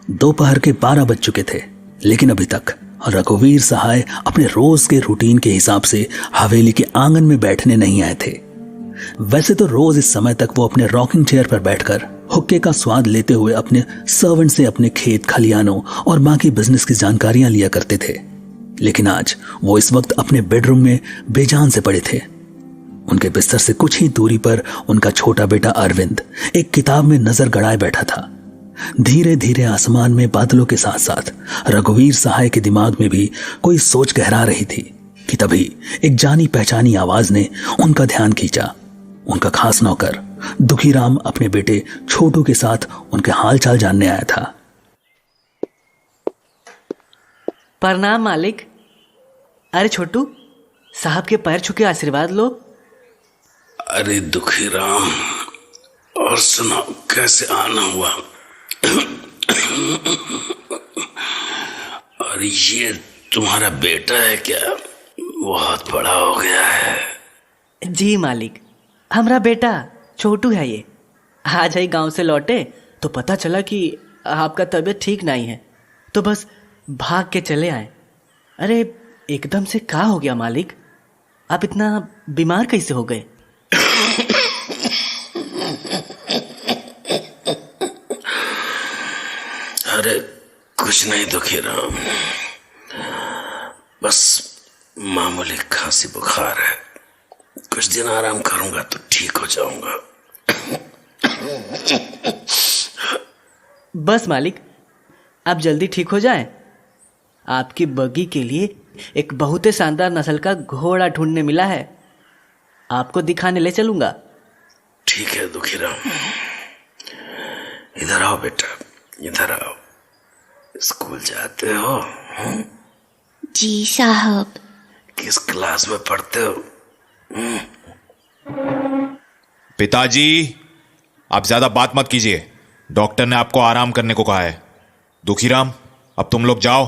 दोपहर के 12 बज चुके थे, लेकिन अभी तक रघुवीर सहाय अपने रोज के रूटीन के हिसाब से हवेली के आंगन में बैठने नहीं आए थे। वैसे तो रोज इस समय तक वो अपने रॉकिंग चेयर पर बैठकर हुक्के का स्वाद लेते हुए अपने सर्वेंट से अपने खेत खलियानों और बाकी बिजनेस की जानकारियां लिया करते थे, लेकिन आज वो इस वक्त अपने बेडरूम में बेजान से पड़े थे। उनके बिस्तर से कुछ ही दूरी पर उनका छोटा बेटा अरविंद एक किताब में नजर गड़ाए बैठा था। धीरे धीरे आसमान में बादलों के साथ साथ रघुवीर सहाय के दिमाग में भी कोई सोच गहरा रही थी कि तभी एक जानी पहचानी आवाज ने उनका ध्यान खींचा। उनका खास नौकर दुखीराम अपने बेटे छोटू के साथ उनके हालचाल जानने आया था। प्रणाम मालिक। अरे छोटू, साहब के पैर छू के आशीर्वाद लो। अरे दुखीराम, और सुनाओ कैसे आना हुआ? और ये तुम्हारा बेटा है क्या? बहुत बड़ा हो गया है। जी मालिक, हमारा बेटा छोटू है। ये आज ही गांव से लौटे तो पता चला कि आपका तबीयत ठीक नहीं है, तो बस भाग के चले आए। अरे एकदम से क्या हो गया मालिक? आप इतना बीमार कैसे हो गए? अरे कुछ नहीं दुखीराम, बस मामूली खांसी बुखार है। कुछ दिन आराम करूंगा तो ठीक हो जाऊंगा। बस मालिक, आप जल्दी ठीक हो जाएं। आपकी बगी के लिए एक बहुत ही शानदार नस्ल का घोड़ा ढूंढने मिला है, आपको दिखाने ले चलूंगा। ठीक है दुखीराम, इधर आओ बेटा, इधर आओ। स्कूल जाते हो? जी साहब। किस क्लास में पढ़ते हो? पिताजी, आप ज्यादा बात मत कीजिए। डॉक्टर ने आपको आराम करने को कहा है। दुखीराम, अब तुम लोग जाओ,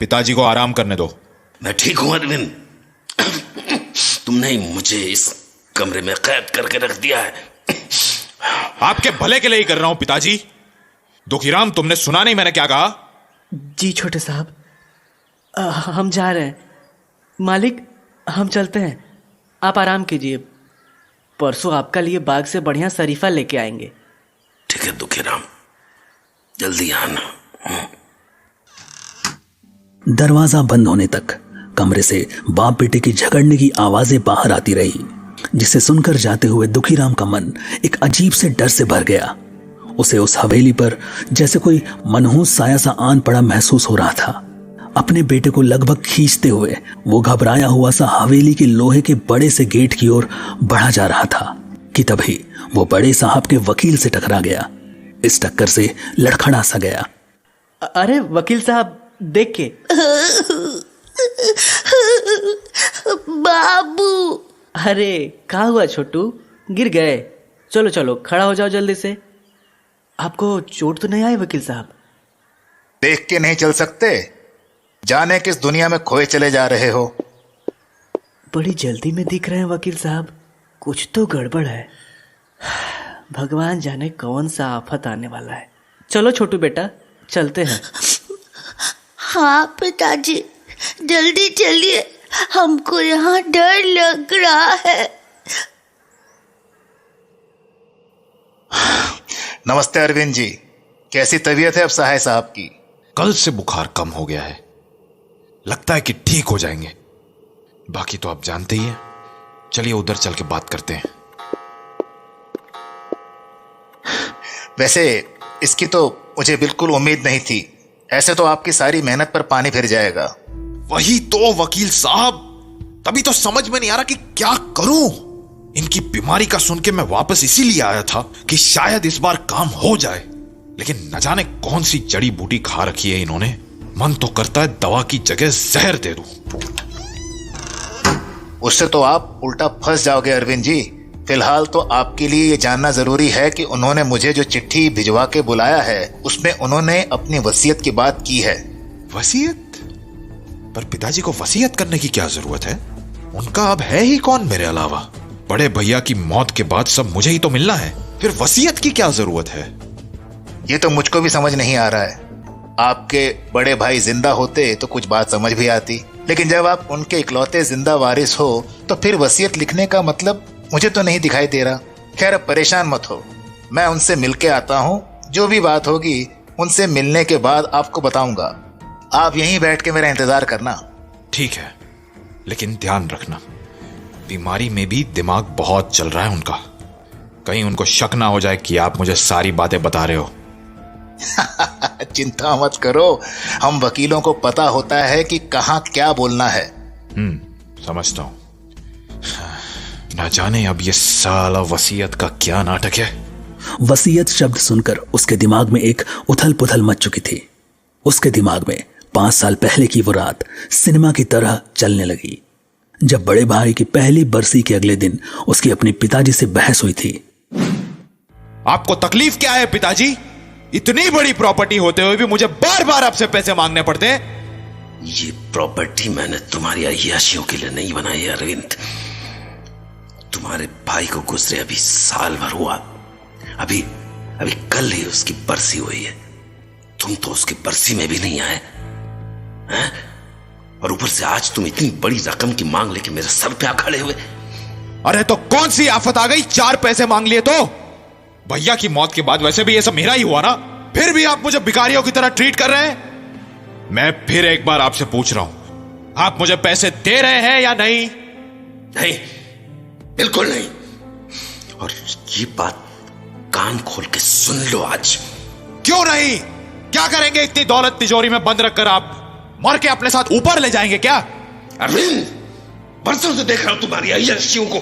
पिताजी को आराम करने दो। मैं ठीक हूं अरविंद। तुमने मुझे इस कमरे में कैद करके रख दिया है। आपके भले के लिए ही कर रहा हूं पिताजी। दुखीराम, तुमने सुना नहीं मैंने क्या कहा? जी छोटे साहब, हम जा रहे हैं। मालिक, हम चलते हैं, आप आराम कीजिए। परसों आपका लिए बाग से बढ़िया शरीफा लेके आएंगे। ठीक है दुखीराम, जल्दी आना। दरवाजा बंद होने तक कमरे से बाप बेटे की झगड़ने की आवाजें बाहर आती रही, जिसे सुनकर जाते हुए दुखीराम का मन एक अजीब से डर से भर गया। उसे उस हवेली पर जैसे कोई मनहूस साया सा आन पड़ा महसूस हो रहा था। अपने बेटे को लगभग खींचते हुए वो घबराया हुआ सा हवेली के लोहे के बड़े से गेट की ओर बढ़ा जा रहा था कि तभी वो बड़े साहब के वकील से टकरा गया। इस टक्कर से लड़खड़ा सा गया। अरे वकील साहब, देख के। बाबू। अरे क्या हुआ छोटू, गिर गए? चलो चलो, खड़ा हो जाओ जल्दी से। आपको चोट तो नहीं आई वकील साहब? देख के नहीं चल सकते? जाने किस दुनिया में खोए चले जा रहे हो। बड़ी जल्दी में दिख रहे हैं वकील साहब, कुछ तो गड़बड़ है। भगवान जाने कौन सा आफत आने वाला है। चलो छोटू बेटा, चलते हैं। हाँ पिताजी, जल्दी चलिए, हमको यहाँ डर लग रहा है। नमस्ते अरविंद जी, कैसी तबीयत है अब सहाय साहब की? कल से बुखार कम हो गया है, लगता है कि ठीक हो जाएंगे। बाकी तो आप जानते ही हैं। चलिए उधर चल के बात करते हैं। वैसे इसकी तो मुझे बिल्कुल उम्मीद नहीं थी। ऐसे तो आपकी सारी मेहनत पर पानी फिर जाएगा। वही तो वकील साहब, तभी तो समझ में नहीं आ रहा कि क्या करूं। इनकी बीमारी का सुन के मैं वापस इसीलिए आया था कि शायद इस बार काम हो जाए, लेकिन न जाने कौन सी जड़ी बूटी खा रखी है इन्होंने। मन तो करता है दवा की जगह जहर दे दूं। उससे तो आप उल्टा फंस जाओगे अरविंद जी। फिलहाल तो आपके लिए ये जानना जरूरी है कि उन्होंने मुझे जो चिट्ठी भिजवा के बुलाया है उसमें उन्होंने अपनी वसीयत की बात की है। वसीयत? पर पिताजी को वसीयत करने की क्या जरूरत है? उनका अब है ही कौन मेरे अलावा? बड़े भैया की मौत के बाद सब मुझे ही तो मिलना है, फिर वसीयत की क्या जरूरत है? ये तो मुझको भी समझ नहीं आ रहा है। आपके बड़े भाई जिंदा होते तो कुछ बात समझ भी आती, लेकिन जब आप उनके इकलौते जिंदा वारिस हो तो फिर वसीयत लिखने का मतलब मुझे तो नहीं दिखाई दे रहा। खैर, अब परेशान मत हो, मैं उनसे मिलके आता हूँ। जो भी बात होगी उनसे मिलने के बाद आपको बताऊंगा। आप यहीं बैठ के मेरा इंतजार करना। ठीक है, लेकिन ध्यान रखना, बीमारी में भी दिमाग बहुत चल रहा है उनका। कहीं उनको शक ना हो जाए कि आप मुझे सारी बातें बता रहे हो। चिंता मत करो, हम वकीलों को पता होता है कि कहाँ क्या बोलना है। समझता हूं। ना जाने अब ये साला वसीयत का क्या नाटक है। वसीयत शब्द सुनकर उसके दिमाग में एक उथल पुथल मच चुकी थी। उसके दिमाग में 5 साल पहले की वो रात सिनेमा की तरह चलने लगी, जब बड़े भाई की पहली बरसी के अगले दिन उसकी अपने पिताजी से बहस हुई थी। आपको तकलीफ क्या है पिताजी? इतनी बड़ी प्रॉपर्टी होते हुए भी मुझे बार बार आपसे पैसे मांगने पड़ते हैं। ये प्रॉपर्टी मैंने तुम्हारी अय्याशियों के लिए नहीं बनाई है अरविंद। तुम्हारे भाई को गुजरे अभी साल भर हुआ। अभी कल ही उसकी बरसी हुई है। तुम तो उसकी बरसी में भी नहीं आए हैं? और ऊपर से आज तुम इतनी बड़ी रकम की मांग लेके मेरे सर पे आ खड़े हुए। अरे तो कौन सी आफत आ गई? 4 पैसे मांग लिए तो। भैया की मौत के बाद वैसे भी ये सब मेरा ही हुआ ना, फिर भी आप मुझे भिखारियों की तरह ट्रीट कर रहे हैं। मैं फिर एक बार आपसे पूछ रहा हूं, आप मुझे पैसे दे रहे हैं या नहीं? नहीं, बिल्कुल नहीं। और ये बात कान खोल के सुन लो आज। क्यों नहीं? क्या करेंगे इतनी दौलत तिजोरी में बंद रखकर? आप मर के अपने साथ ऊपर ले जाएंगे क्या? अरविंद, बरसों से देख रहा हूं तुम्हारी अय्याशियों को।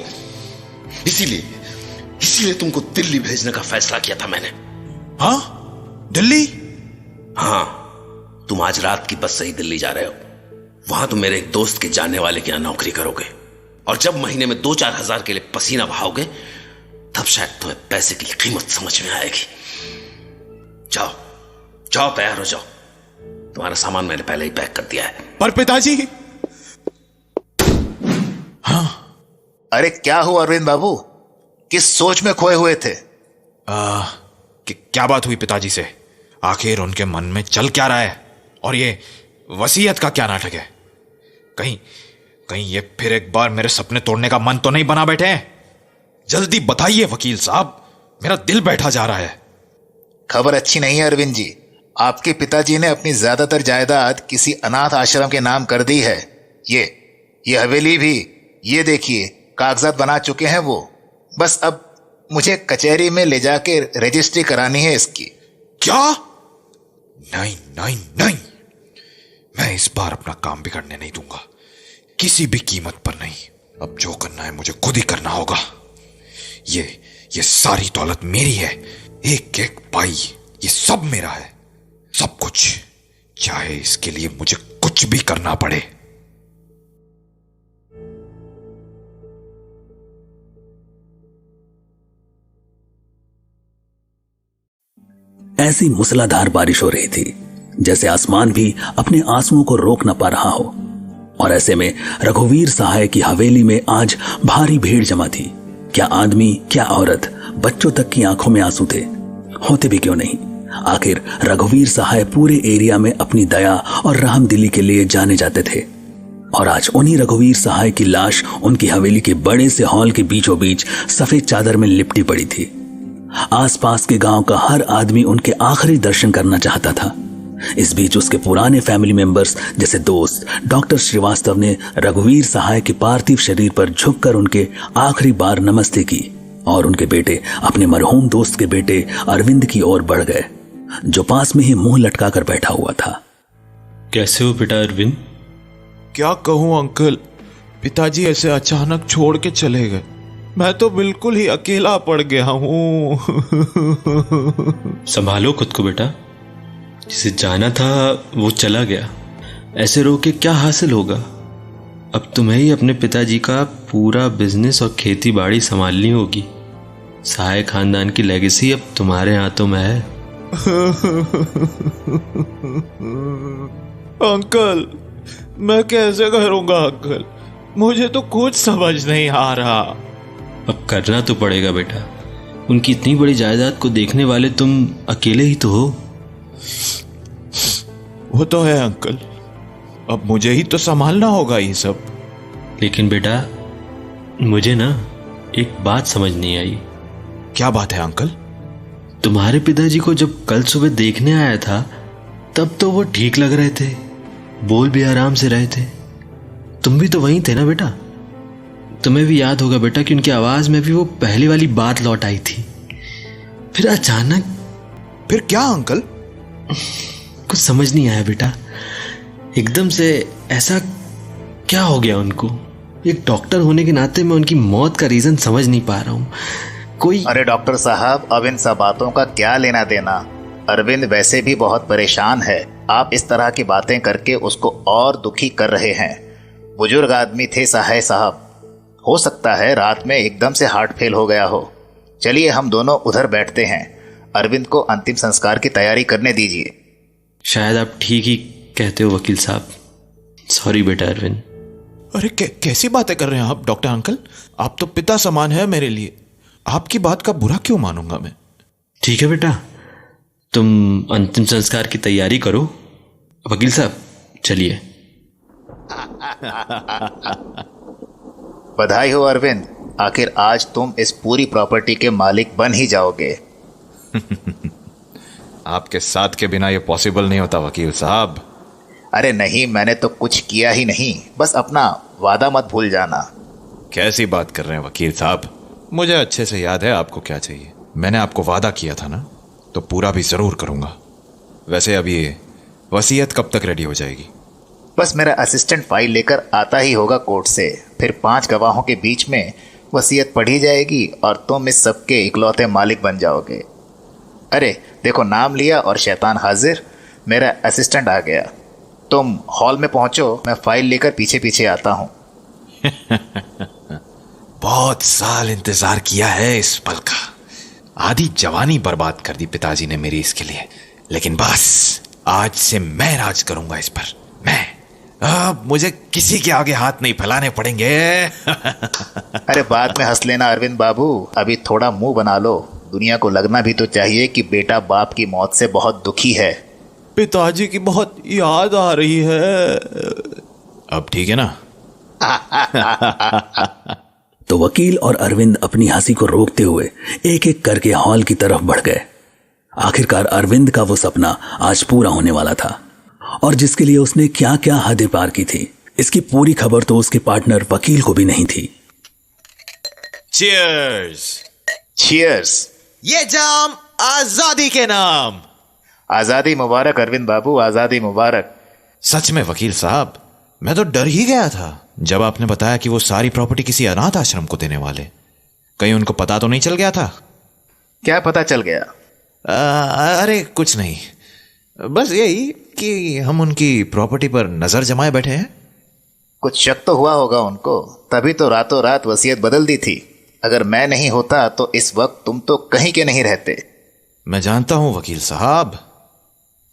इसीलिए तुमको दिल्ली भेजने का फैसला किया था मैंने। हाँ, दिल्ली? हाँ, तुम आज रात की बस से ही दिल्ली जा रहे हो। वहां तुम मेरे एक दोस्त के जानने वाले के यहां नौकरी करोगे, और जब महीने में 2-4 हजार के लिए पसीना बहाओगे, तब शायद तुम्हें पैसे की कीमत समझ में आएगी। जाओ जाओ, तैयार हो जाओ। तुम्हारा सामान मैंने पहले ही पैक कर दिया है। पर पिताजी। हाँ, अरे क्या हुआ अरविंद बाबू? किस सोच में खोए हुए थे? क्या बात हुई पिताजी से? आखिर उनके मन में चल क्या रहा है? और ये वसीयत का क्या नाटक है? कहीं ये फिर एक बार मेरे सपने तोड़ने का मन तो नहीं बना बैठे हैं? जल्दी बताइए वकील साहब, मेरा दिल बैठा जा रहा है। खबर अच्छी नहीं है अरविंद जी। आपके पिताजी ने अपनी ज्यादातर जायदाद किसी अनाथ आश्रम के नाम कर दी है। ये हवेली भी, ये देखिए, कागजात बना चुके हैं वो। बस अब मुझे कचहरी में ले जाके रजिस्ट्री करानी है इसकी। क्या? नहीं, मैं इस बार अपना काम बिगड़ने नहीं दूंगा, किसी भी कीमत पर नहीं। अब जो करना है मुझे खुद ही करना होगा। ये सारी दौलत मेरी है, एक पाई, ये सब मेरा है, सब कुछ, चाहे इसके लिए मुझे कुछ भी करना पड़े। ऐसी मूसलाधार बारिश हो रही थी जैसे आसमान भी अपने आंसुओं को रोक न पा रहा हो। और ऐसे में रघुवीर सहाय की हवेली में आज भारी भीड़ जमा थी। क्या आदमी, क्या औरत, बच्चों तक की आंखों में आंसू थे। होते भी क्यों नहीं, आखिर रघुवीर सहाय पूरे एरिया में अपनी दया और रहमदिली के लिए जाने जाते थे। और आज उन्हीं रघुवीर सहाय की लाश उनकी हवेली के बड़े से हॉल के बीचों बीच सफेद चादर में लिपटी पड़ी थी। आसपास के गांव का हर आदमी उनके आखिरी दर्शन करना चाहता था। इस बीच उसके पुराने फैमिली मेंबर्स जैसे दोस्त डॉक्टर श्रीवास्तव ने रघुवीर सहाय के पार्थिव शरीर पर झुककर उनके आखिरी बार नमस्ते की, और उनके बेटे अपने मरहूम दोस्त के बेटे अरविंद की ओर बढ़ गए, जो पास में ही मुंह लटकाकर बैठा हुआ था। कैसे हो बेटा अरविंद? क्या कहूं अंकल, पिताजी ऐसे अचानक छोड़ के चले गए। मैं तो बिल्कुल ही अकेला पड़ गया हूं। संभालो खुद को बेटा, जिसे जाना था वो चला गया। ऐसे रो के क्या हासिल होगा? अब तुम्हें ही अपने पिताजी का पूरा बिजनेस और खेती बाड़ी संभालनी होगी। सहाय खानदान की लेगेसी अब तुम्हारे हाथों में है। अंकल, मैं कैसे करूंगा अंकल? मुझे तो कुछ समझ नहीं आ रहा। अब करना तो पड़ेगा बेटा। उनकी इतनी बड़ी जायदाद को देखने वाले तुम अकेले ही तो हो। वो तो है अंकल, अब मुझे ही तो संभालना होगा ये सब। लेकिन बेटा, मुझे ना एक बात समझ नहीं आई। क्या बात है अंकल? तुम्हारे पिताजी को जब कल सुबह देखने आया था तब तो वो ठीक लग रहे थे, बोल भी आराम से रहे थे। तुम भी तो वहीं थे ना बेटा? तुम्हें भी याद होगा बेटा कि उनकी आवाज में भी वो पहली वाली बात लौट आई थी। फिर अचानक फिर क्या अंकल? कुछ समझ नहीं आया बेटा, एकदम से ऐसा क्या हो गया उनको। एक डॉक्टर होने के नाते मैं उनकी मौत का रीजन समझ नहीं पा रहा हूँ। कोई अरे डॉक्टर साहब, अब इन सब बातों का क्या लेना देना। अरविंद वैसे भी बहुत परेशान है, आप इस तरह की बातें करके उसको और दुखी कर रहे हैं। बुजुर्ग आदमी थे सहाय साहब, हो सकता है रात में एकदम से हार्ट फेल हो गया हो। चलिए हम दोनों उधर बैठते हैं, अरविंद को अंतिम संस्कार की तैयारी करने दीजिए। शायद आप ठीक ही कहते हो वकील साहब। सॉरी बेटा अरविंद। अरे कैसी बातें कर रहे हैं आप डॉक्टर अंकल? आप तो पिता समान है मेरे लिए, आपकी बात का बुरा क्यों मानूंगा मैं? ठीक है बेटा, तुम अंतिम संस्कार की तैयारी करो। वकील साहब चलिए। बधाई हो अरविंद, आखिर आज तुम इस पूरी प्रॉपर्टी के मालिक बन ही जाओगे। आपके साथ के बिना ये पॉसिबल नहीं होता वकील साहब। अरे नहीं, मैंने तो कुछ किया ही नहीं, बस अपना वादा मत भूल जाना। कैसी बात कर रहे हैं वकील साहब? मुझे अच्छे से याद है आपको क्या चाहिए। मैंने आपको वादा किया था ना, तो पूरा भी जरूर करूंगा। वैसे अब ये वसीयत कब तक रेडी हो जाएगी? बस मेरा असिस्टेंट फाइल लेकर आता ही होगा कोर्ट से, फिर 5 गवाहों के बीच में वसीयत पढ़ी जाएगी और तुम इस सबके इकलौते मालिक बन जाओगे। अरे देखो, नाम लिया और शैतान हाजिर, मेरा असिस्टेंट आ गया। तुम हॉल में पहुंचो, मैं फाइल लेकर पीछे पीछे आता हूं। बहुत साल इंतजार किया है इस पल का। आधी जवानी बर्बाद कर दी पिताजी ने मेरी इसके लिए, लेकिन बस आज से मैं राज करूंगा इस पर। मैं अब मुझे किसी के आगे हाथ नहीं फैलाने पड़ेंगे। अरे बाद में हंस लेना अरविंद बाबू, अभी थोड़ा मुंह बना लो। दुनिया को लगना भी तो चाहिए कि बेटा बाप की मौत से बहुत दुखी है। पिताजी की बहुत याद आ रही है। अब ठीक है ना? तो वकील और अरविंद अपनी हंसी को रोकते हुए एक एक करके हॉल की तरफ बढ़ गए। आखिरकार अरविंद का वो सपना आज पूरा होने वाला था, और जिसके लिए उसने क्या क्या हदें पार की थी, इसकी पूरी खबर तो उसके पार्टनर वकील को भी नहीं थी। चीयर्स! चीयर्स! ये जाम आजादी के नाम। आजादी मुबारक अरविंद बाबू, आजादी मुबारक। सच में वकील साहब, मैं तो डर ही गया था जब आपने बताया कि वो सारी प्रॉपर्टी किसी अनाथ आश्रम को देने वाले। कहीं उनको पता तो नहीं चल गया था? क्या पता चल गया? अरे कुछ नहीं, बस यही कि हम उनकी प्रॉपर्टी पर नजर जमाए बैठे हैं। कुछ शक तो हुआ होगा उनको, तभी तो रातों रात वसीयत बदल दी थी। अगर मैं नहीं होता तो इस वक्त तुम तो कहीं के नहीं रहते। मैं जानता हूं वकील साहब।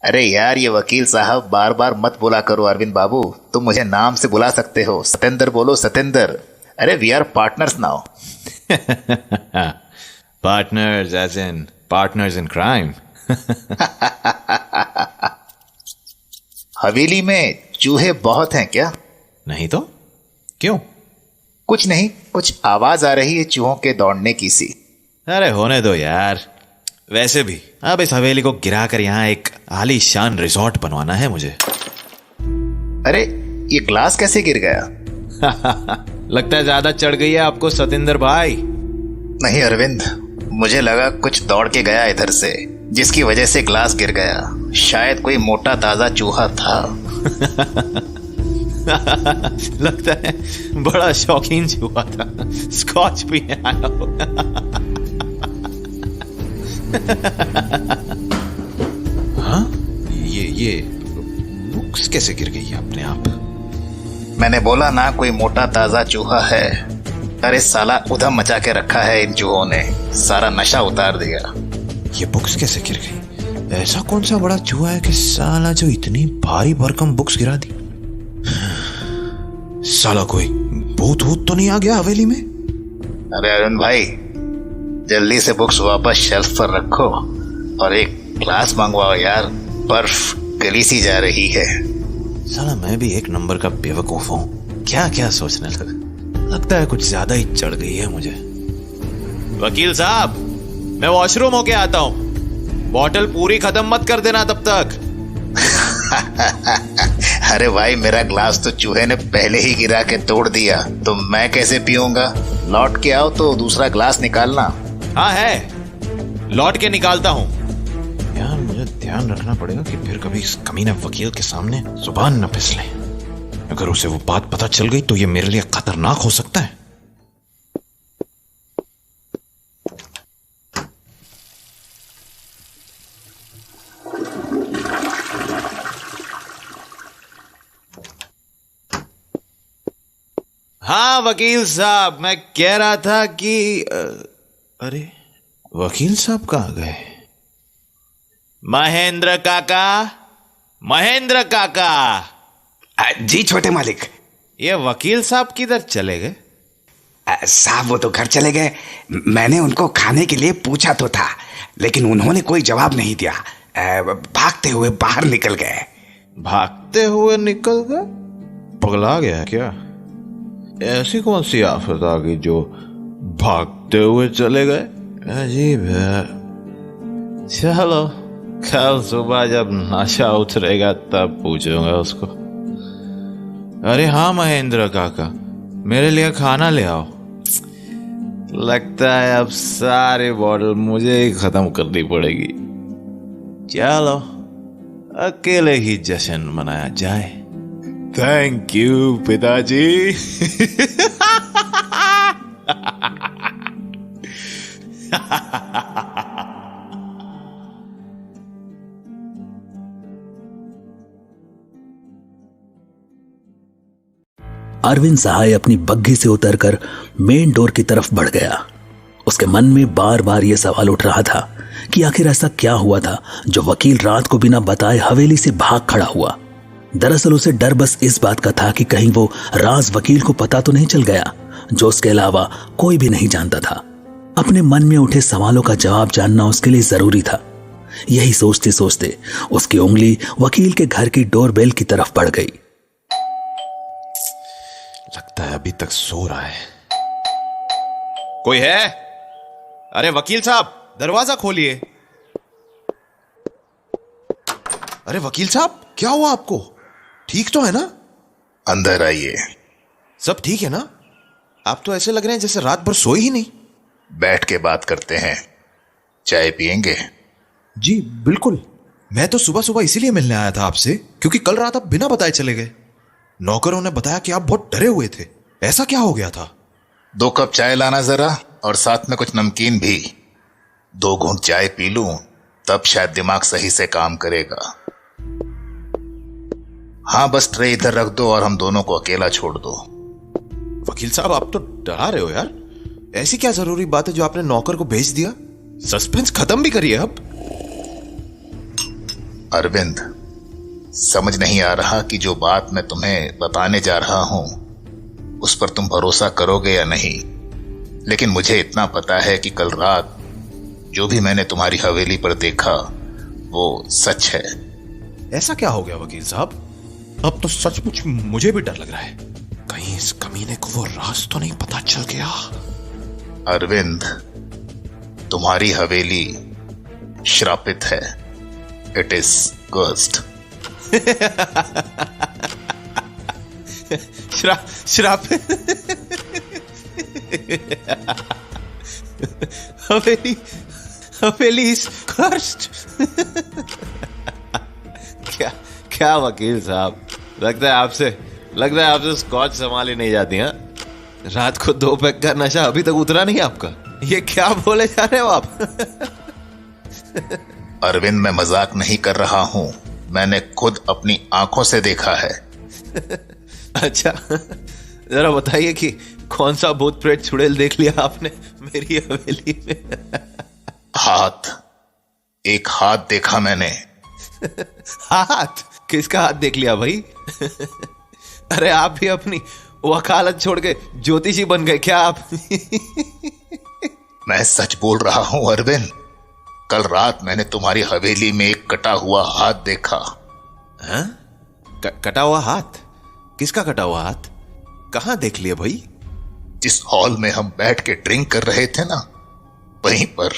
अरे यार, ये वकील साहब बार बार मत बोला करो अरविंद बाबू, तुम मुझे नाम से बुला सकते हो। सतेंद्र बोलो, सतेंद्र। अरे we are partners now. Partners as in partners in crime. हवेली में चूहे बहुत हैं क्या? नहीं तो क्यों? कुछ नहीं, कुछ आवाज आ रही है चूहों के दौड़ने की सी। अरे होने दो यार। वैसे भी अब इस हवेली को गिराकर यहाँ एक आलीशान रिजॉर्ट बनवाना है मुझे। अरे ये ग्लास कैसे गिर गया? लगता है ज्यादा चढ़ गई है आपको सतेंद्र भाई। नहीं अरविंद, मुझे लगा कुछ दौड़ के गया इधर से, जिसकी वजह से ग्लास गिर गया। शायद कोई मोटा ताजा चूहा था। लगता है बड़ा शौकीन चूहा था, स्कॉच भी आया होगा। हाँ, ये बुक्स कैसे गिर गई अपने आप? मैंने बोला ना, कोई मोटा ताजा चूहा है। अरे साला उधम मचा के रखा है इन चूहों ने, सारा नशा उतार दिया। ये बुक्स कैसे गिर गई? ऐसा कौन सा बड़ा चूहा है कि साला जो इतनी भारी भरकम बुक्स गिरा दी? साला कोई भूत तो नहीं आ गया हवेली में? अरे अरुण भाई, जल्दी से बुक्स वापस शेल्फ पर रखो और एक ग्लास मंगवाओ यार। बर्फ गली सी जा रही है। साला मैं भी एक नंबर का बेवकूफ हूँ, क्या क्या सोचने लगा। लगता है कुछ ज्यादा ही चढ़ गई है मुझे। वकील साहब, मैं वॉशरूम होके आता हूँ, बॉटल पूरी खत्म मत कर देना तब तक। अरे भाई, मेरा ग्लास तो चूहे ने पहले ही गिरा के तोड़ दिया, तो मैं कैसे पीऊंगा? लौट के आओ तो दूसरा ग्लास निकालना। हाँ है, लौट के निकालता हूँ। यार मुझे ध्यान रखना पड़ेगा कि फिर कभी इस कमीने वकील के सामने जुबान न फिसले। अगर उसे वो बात पता चल गई तो ये मेरे लिए खतरनाक हो सकता है। हाँ वकील साहब, मैं कह रहा था कि अरे वकील साहब कहाँ गए? महेंद्र काका, महेंद्र काका। जी छोटे मालिक। ये वकील साहब किधर चले गए? साहब वो तो घर चले गए। मैंने उनको खाने के लिए पूछा तो था, लेकिन उन्होंने कोई जवाब नहीं दिया। भागते हुए बाहर निकल गए। भागते हुए निकल गए? पगला गया क्या? ऐसी कौन सी आफत आ गई जो भागते हुए चले गए? अजीब है। चलो कल सुबह जब नशा उतरेगा तब पूछूंगा उसको। अरे हाँ महेंद्र काका, मेरे लिए खाना ले आओ। लगता है अब सारी बॉटल मुझे ही खत्म करनी पड़ेगी। चलो अकेले ही जश्न मनाया जाए। थैंक यू पिताजी। अरविंद सहाय अपनी बग्घी से उतरकर मेन डोर की तरफ बढ़ गया। उसके मन में बार बार यह सवाल उठ रहा था कि आखिर ऐसा क्या हुआ था जो वकील रात को बिना बताए हवेली से भाग खड़ा हुआ। दरअसल उसे डर बस इस बात का था कि कहीं वो राज वकील को पता तो नहीं चल गया, जो उसके अलावा कोई भी नहीं जानता था। अपने मन में उठे सवालों का जवाब जानना उसके लिए जरूरी था। यही सोचते सोचते उसकी उंगली वकील के घर की डोरबेल की तरफ बढ़ गई। लगता है अभी तक सो रहा है। कोई है? अरे वकील साहब, दरवाजा खोलिए। अरे वकील साहब, क्या हुआ आपको? ठीक तो है ना? अंदर आइए। सब ठीक है ना? आप तो ऐसे लग रहे हैं जैसे रात भर सोए ही नहीं। बैठ के बात करते हैं। चाय पियेंगे? जी बिल्कुल। मैं तो सुबह सुबह इसीलिए मिलने आया था आपसे, क्योंकि कल रात आप बिना बताए चले गए। नौकरों ने बताया कि आप बहुत डरे हुए थे। ऐसा क्या हो गया था? 2 कप चाय लाना जरा, और साथ में कुछ नमकीन भी। 2 घूंट चाय पी लूं तब शायद दिमाग सही से काम करेगा। हाँ, बस ट्रे इधर रख दो और हम दोनों को अकेला छोड़ दो। वकील साहब, आप तो डरा रहे हो यार। ऐसी क्या जरूरी बात है जो आपने नौकर को भेज दिया? सस्पेंस खत्म भी करिए अब। अरविंद, समझ नहीं आ रहा कि जो बात मैं तुम्हें बताने जा रहा हूं उस पर तुम भरोसा करोगे या नहीं, लेकिन मुझे इतना पता है कि कल रात जो भी मैंने तुम्हारी हवेली पर देखा वो सच है। ऐसा क्या हो गया वकील साहब? अब तो सचमुच मुझे भी डर लग रहा है। कहीं इस कमीने को वो राज तो नहीं पता चल गया। अरविंद, तुम्हारी हवेली श्रापित है। It is cursed। श्राप हवेली इज cursed। क्या वकील साहब, लगता है आपसे स्कॉच संभाली नहीं जाती। हाँ, रात को 2 पैक का नशा अभी तक उतरा नहीं आपका। ये क्या बोले जा रहे हो आप? अरविंद, मैं मजाक नहीं कर रहा हूं, मैंने खुद अपनी आंखों से देखा है। अच्छा, जरा बताइए कि कौन सा भूत प्रेत चुड़ैल देख लिया आपने मेरी हवेली में? एक हाथ देखा मैंने। हाथ? किसका हाथ देख लिया भाई? अरे आप भी अपनी वकालत छोड़ के ज्योतिषी बन गए क्या आप? मैं सच बोल रहा हूं अरविंद, कल रात मैंने तुम्हारी हवेली में एक कटा हुआ हाथ देखा। हाँ? कटा हुआ हाथ? किसका कटा हुआ हाथ? कहां देख लिया भाई? जिस हॉल में हम बैठ के ड्रिंक कर रहे थे ना, वहीं पर।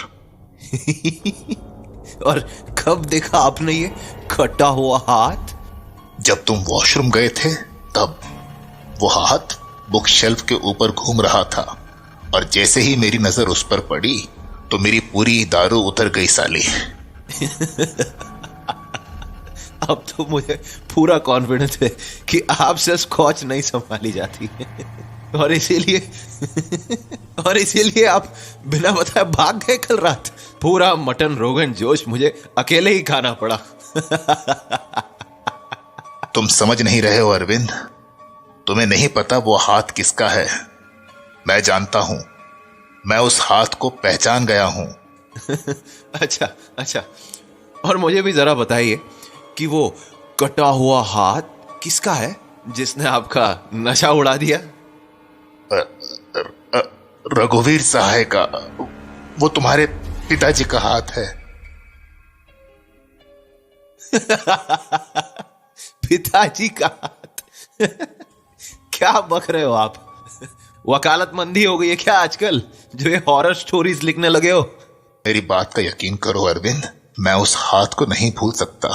और कब देखा आपने ये कटा हुआ हाथ? जब तुम वॉशरूम गए थे तब वो हाथ बुक शेल्फ के ऊपर घूम रहा था, और जैसे ही मेरी नजर उस पर पड़ी तो मेरी पूरी दारू उतर गई साली। अब तो मुझे पूरा कॉन्फिडेंस है कि आपसे स्कॉच नहीं संभाली जाती है, और इसीलिए आप बिना बताए भाग गए कल रात। पूरा मटन रोगन जोश मुझे अकेले ही खाना पड़ा। तुम समझ नहीं रहे हो अरविंद, तुम्हें नहीं पता वो हाथ किसका है। मैं जानता हूं, मैं उस हाथ को पहचान गया हूं। अच्छा, और मुझे भी जरा बताइए कि वो कटा हुआ हाथ किसका है जिसने आपका नशा उड़ा दिया? रघुवीर सहाय का। वो तुम्हारे पिताजी का हाथ है। पिताजी का हाथ? क्या बक रहे हो आप? वकालतमंदी हो गई है क्या आजकल, जो ये हॉरर स्टोरीज लिखने लगे हो? मेरी बात का यकीन करो अरविंद, मैं उस हाथ को नहीं भूल सकता।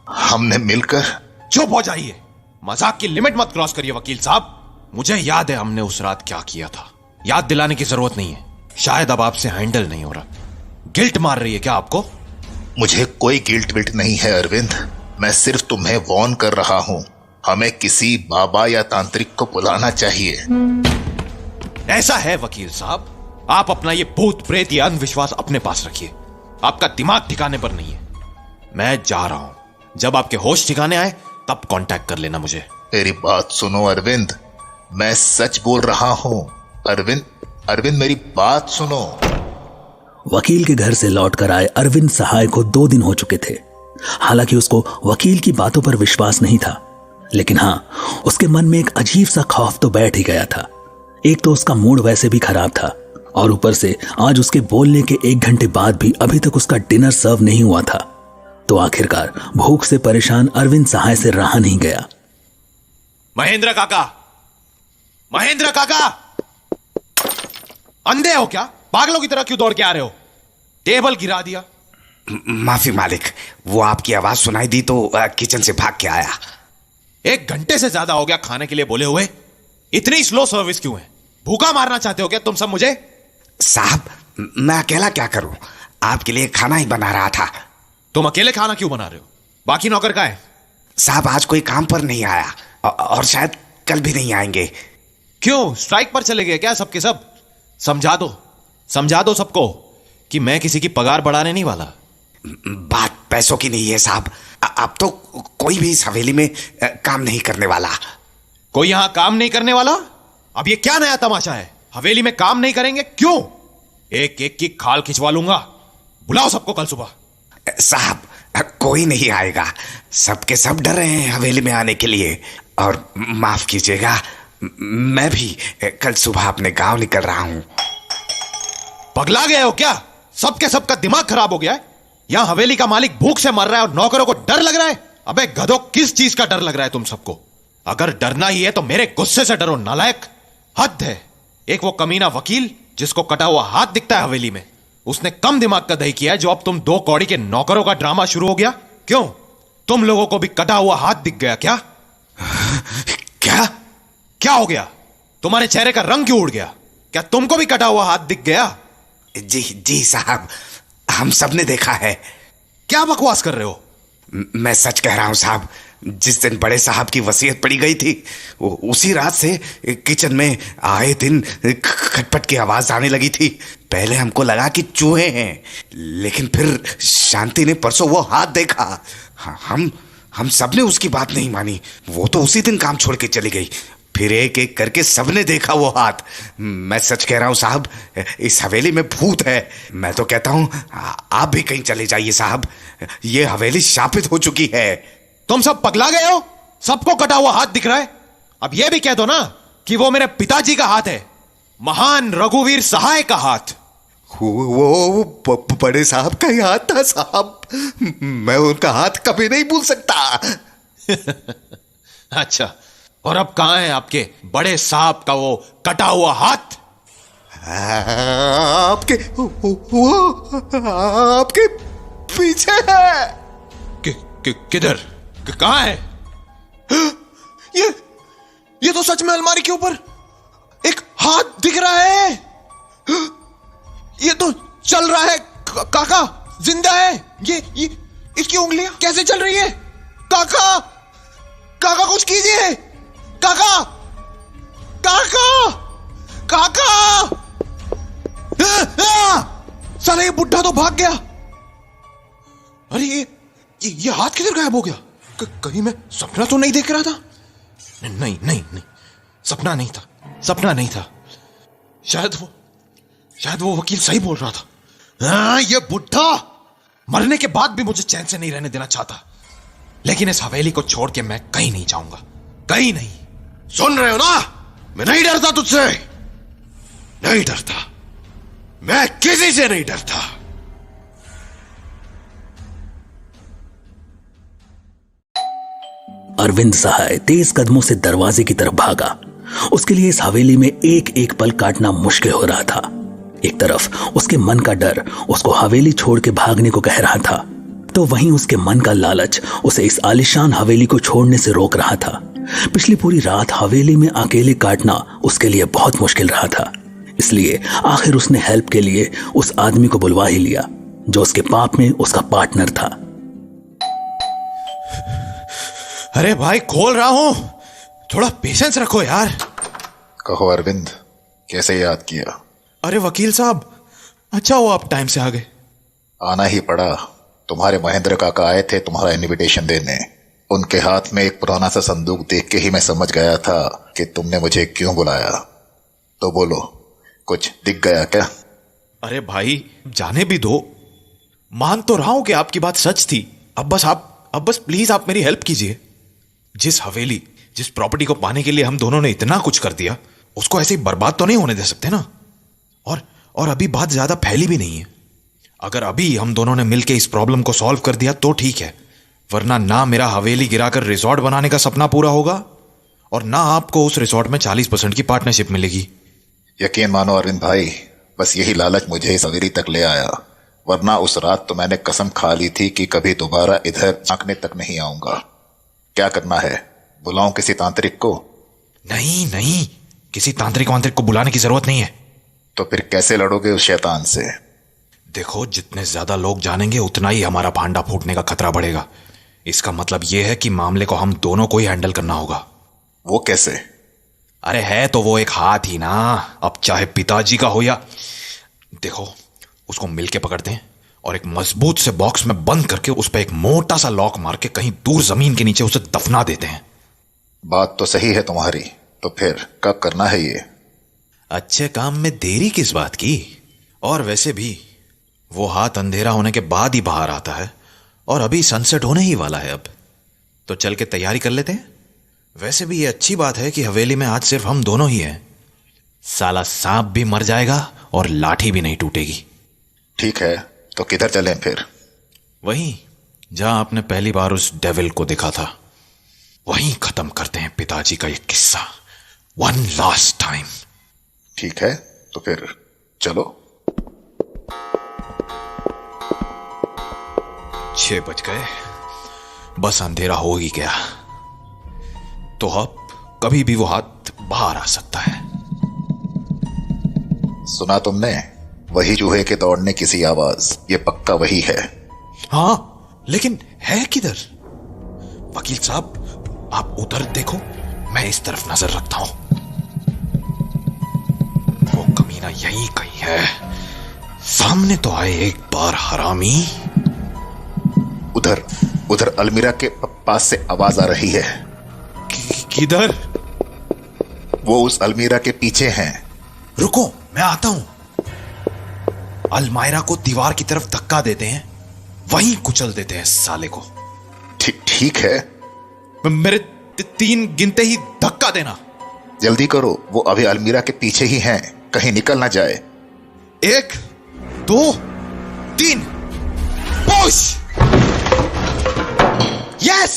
हमने मिलकर। चुप हो जाइए, मजाक की लिमिट मत क्रॉस करिए वकील साहब। मुझे याद है हमने उस रात क्या किया था। याद दिलाने की जरूरत नहीं है, शायद अब आपसे हैंडल नहीं हो रहा। गिल्ट मार रही है क्या आपको? मुझे कोई गिल्ट विल्ट नहीं है अरविंद, मैं सिर्फ तुम्हें वॉर्न कर रहा हूं। हमें किसी बाबा या तांत्रिक को बुलाना चाहिए। ऐसा है वकील साहब, आप अपना ये भूत प्रेत या अंधविश्वास अपने पास रखिए। आपका दिमाग ठिकाने पर नहीं है। मैं जा रहा हूं, जब आपके होश ठिकाने आए तब कांटेक्ट कर लेना मुझे। मेरी बात सुनो अरविंद, मैं सच बोल रहा हूं। अरविंद मेरी बात सुनो। वकील के घर से लौटकर आए अरविंद सहाय को 2 दिन हो चुके थे। हालांकि उसको वकील की बातों पर विश्वास नहीं था, लेकिन हां, उसके मन में एक अजीब सा खौफ तो बैठ ही गया था। एक तो उसका मूड वैसे भी खराब था, और ऊपर से आज उसके बोलने के 1 घंटे बाद भी अभी तक उसका डिनर सर्व नहीं हुआ था। तो आखिरकार भूख से परेशान अरविंद सहाय से रहा नहीं गया। महेंद्र काका, महेंद्र काका, अंधे हो क्या? पागलों की तरह क्यों दौड़ के आ रहे हो? टेबल गिरा दिया। माफी मालिक, वो आपकी आवाज सुनाई दी तो किचन से भाग के आया। 1 घंटे से ज्यादा हो गया खाने के लिए बोले हुए। इतनी स्लो सर्विस क्यों है? भूखा मारना चाहते हो क्या तुम सब मुझे? साहब, मैं अकेला क्या करूं? आपके लिए खाना ही बना रहा था। तुम अकेले खाना क्यों बना रहे हो? बाकी नौकर कहाँ है? साहब, आज कोई काम पर नहीं आया और शायद कल भी नहीं आएंगे। क्यों, स्ट्राइक पर चले गए क्या सबके सब? समझा दो सबको कि मैं किसी की पगार बढ़ाने नहीं वाला। बात पैसों की नहीं है साहब। अब तो कोई भी इस हवेली में काम नहीं करने वाला। कोई यहां काम नहीं करने वाला? अब ये क्या नया तमाशा है? हवेली में काम नहीं करेंगे? क्यों? एक एक की खाल खिंचवा लूंगा। बुलाओ सबको कल सुबह। साहब, कोई नहीं आएगा। सबके सब डर रहे हैं हवेली में आने के लिए। और माफ कीजिएगा, मैं भी कल सुबह अपने गांव निकल रहा हूं। पगला गए हो क्या? सबके सबका दिमाग खराब हो गया है। यहां हवेली का मालिक भूख से मर रहा है और नौकरों को डर लग रहा है। अबे गधों, किस चीज का डर लग रहा है तुम सबको? अगर डरना ही है तो मेरे गुस्से से डरो नालायक। हद है। एक वो कमीना वकील जिसको कटा हुआ हाथ दिखता है हवेली में, उसने कम दिमाग का दही किया है जो अब तुम 2 कौड़ी के नौकरों का ड्रामा शुरू हो गया। क्यों, तुम लोगों को भी कटा हुआ हाथ दिख गया क्या? क्या हो गया? तुम्हारे चेहरे का रंग क्यों उड़ गया? क्या तुमको भी कटा हुआ हाथ दिख गया? जी साहब, हम सब ने देखा है। क्या बकवास कर रहे हो? मैं सच कह रहा हूं साहब। जिस दिन बड़े साहब की वसीयत पड़ी गई थी, उसी रात से किचन में आए दिन खटपट की आवाज आने लगी थी। पहले हमको लगा कि चूहे हैं, लेकिन फिर शांति ने परसों वो हाथ देखा। हम सबने उसकी बात नहीं मानी। वो तो उसी दिन काम छोड़ के चली गई। फिर एक एक करके सबने देखा वो हाथ। मैं सच कह रहा हूं साहब, इस हवेली में भूत है। मैं तो कहता हूं आप भी कहीं चले जाइए साहब। ये हवेली शापित हो चुकी है। तुम सब पगला गए हो? सबको कटा हुआ हाथ दिख रहा है। अब यह भी कह दो ना कि वो मेरे पिताजी का हाथ है, महान रघुवीर सहाय का हाथ। वो बड़े साहब का ही हाथ था साहब। मैं उनका हाथ कभी नहीं भूल सकता। अच्छा, और अब कहां है आपके बड़े साहब का वो कटा हुआ हाथ? आपके वो आपके पीछे है। किधर? कहां है? ये तो सच में अलमारी के ऊपर एक हाथ दिख रहा है। ये तो चल रहा है। काका जिंदा है। ये इसकी उंगलियां कैसे चल रही है? काका, काका कुछ कीजिए। काका, काका, काका। साला ये बुढ़ा तो भाग गया। अरे ये हाथ किधर गायब हो गया? कहीं मैं सपना तो नहीं देख रहा था? नहीं नहीं नहीं, सपना नहीं था, सपना नहीं था। शायद वो वकील सही बोल रहा था। हाँ, ये बुढ़ा मरने के बाद भी मुझे चैन से नहीं रहने देना चाहता। लेकिन इस हवेली को छोड़ के मैं कहीं नहीं जाऊंगा, कहीं नहीं। सुन रहे हो ना? मैं नहीं डरता तुझसे, नहीं डरता, मैं किसी से नहीं डरता। अरविंद सहाय तेज कदमों से दरवाजे की तरफ भागा। उसके लिए इस हवेली में एक एक पल काटना मुश्किल हो रहा था। एक तरफ उसके मन का डर उसको हवेली छोड़ के भागने को कह रहा था, तो वहीं उसके मन का लालच उसे इस आलीशान हवेली को छोड़ने से रोक रहा था। पिछली पूरी रात हवेली में अकेले काटना उसके लिए बहुत मुश्किल रहा था। इसलिए आखिर उसने हेल्प के लिए उस आदमी को बुलवा ही लिया जो उसके पाप में उसका पार्टनर था। अरे भाई, खोल रहा हूं, थोड़ा पेशेंस रखो यार। कहो अरविंद, कैसे याद किया? अरे वकील साहब, अच्छा हुआ आप टाइम से आ गए। आना ही पड़ा। तुम्हारे महेंद्र काका आए थे तुम्हारा इनविटेशन देने। उनके हाथ में एक पुराना सा संदूक देख के ही मैं समझ गया था कि तुमने मुझे क्यों बुलाया। तो बोलो, कुछ दिख गया क्या? अरे भाई, जाने भी दो। मान तो रहा हूं कि आपकी बात सच थी। अब बस प्लीज आप मेरी हेल्प कीजिए। जिस हवेली, जिस प्रॉपर्टी को पाने के लिए हम दोनों ने इतना कुछ कर दिया, उसको ऐसे ही बर्बाद तो नहीं होने दे सकते ना। और अभी बात ज्यादा फैली भी नहीं है। अगर अभी हम दोनों ने मिलकर इस प्रॉब्लम को सॉल्व कर दिया तो ठीक है, वरना ना मेरा हवेली गिराकर रिसॉर्ट बनाने का सपना पूरा होगा और ना आपको उस रिसॉर्ट में 40% की पार्टनरशिप मिलेगी। यकीन मानो अरविंद भाई, बस यही लालच मुझे इस हवेली तक ले आया, वरना उस रात तो मैंने कसम खा ली थी कि कभी दोबारा इधर झांकने तक नहीं आऊंगा। क्या करना है? बुलाऊं किसी तांत्रिक को? नहीं नहीं, किसी तांत्रिक वांत्रिक को बुलाने की जरूरत नहीं है। तो फिर कैसे लड़ोगे उस शैतान से? देखो, जितने ज्यादा लोग जानेंगे उतना ही हमारा भांडा फूटने का खतरा बढ़ेगा। इसका मतलब यह है कि मामले को हम दोनों को ही हैंडल करना होगा। वो कैसे? अरे है तो वो एक हाथ ही ना, अब चाहे पिताजी का हो या... देखो, उसको मिलके पकड़ते हैं और एक मजबूत से बॉक्स में बंद करके उस पर एक मोटा सा लॉक मार के कहीं दूर जमीन के नीचे उसे दफना देते हैं। बात तो सही है तुम्हारी, तो फिर कब करना है ये? अच्छे काम में देरी किस बात की? और वैसे भी वो हाथ अंधेरा होने के बाद ही बाहर आता है और अभी सनसेट होने ही वाला है। अब तो चल के तैयारी कर लेते हैं। वैसे भी ये अच्छी बात है कि हवेली में आज सिर्फ हम दोनों ही हैं। साला सांप भी मर जाएगा और लाठी भी नहीं टूटेगी। ठीक है, तो किधर चलें फिर? वहीं जहां आपने पहली बार उस डेविल को देखा था, वहीं खत्म करते हैं पिताजी का ये किस्सा, वन लास्ट टाइम। ठीक है, तो फिर चलो। 6 बज गए, बस अंधेरा हो ही गया। तो अब कभी भी वो हाथ बाहर आ सकता है। सुना तुमने? वही चूहे के दौड़ने की सी आवाज, ये पक्का वही है। हाँ, लेकिन है किधर? वकील साहब, आप उधर देखो, मैं इस तरफ नजर रखता हूं। वो कमीना यहीं कहीं है। सामने तो आए एक बार हरामी। उधर अलमीरा के पास से आवाज आ रही है। किधर? वो उस अलमीरा के पीछे हैं। रुको, मैं आता हूं। अलमायरा को दीवार की तरफ धक्का देते हैं, वहीं कुचल देते हैं साले को। ठीक है, मेरे 3 गिनते ही धक्का देना। जल्दी करो, वो अभी अलमीरा के पीछे ही हैं, कहीं निकल ना जाए। 1 2 3 पुश। यस,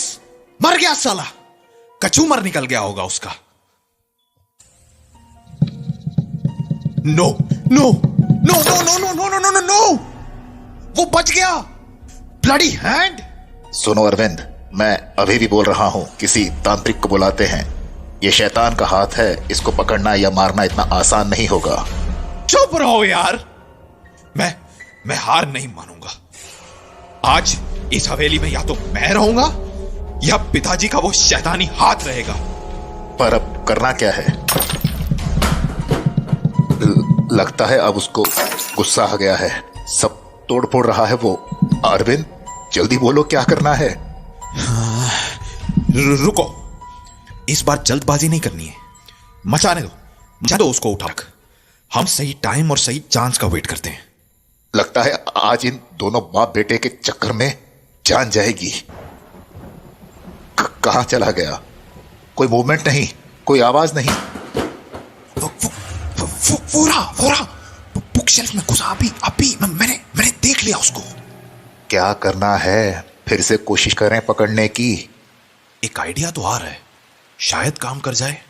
मर गया साला, कचूमर निकल गया होगा उसका। No no no no no no no no no no no, वो बच गया। Bloody hand. सुनो अरविंद, मैं अभी भी बोल रहा हूं, किसी तांत्रिक को बुलाते हैं। ये शैतान का हाथ है, इसको पकड़ना या मारना इतना आसान नहीं होगा। चुप रहो यार, मैं हार नहीं मानूंगा। आज इस हवेली में या तो मैं रहूंगा या पिताजी का वो शैतानी हाथ रहेगा। पर अब करना क्या है? लगता है अब उसको गुस्सा आ गया है, सब तोड़-फोड़ रहा है वो। अरविंद जल्दी बोलो, क्या करना है? रुको, इस बार जल्दबाजी नहीं करनी है। मचा दो उसको, उठा रख। हम सही टाइम और सही चांस का वेट करते हैं। लगता है आज इन दोनों बाप बेटे के चक्कर में जान जाएगी। कहां चला गया? कोई मूवमेंट नहीं, कोई आवाज नहीं। वो रहा बुक शेल्फ में घुसा। अभी मैंने देख लिया उसको। क्या करना है? फिर से कोशिश करें पकड़ने की। एक आइडिया तो आ रहा है, शायद काम कर जाए।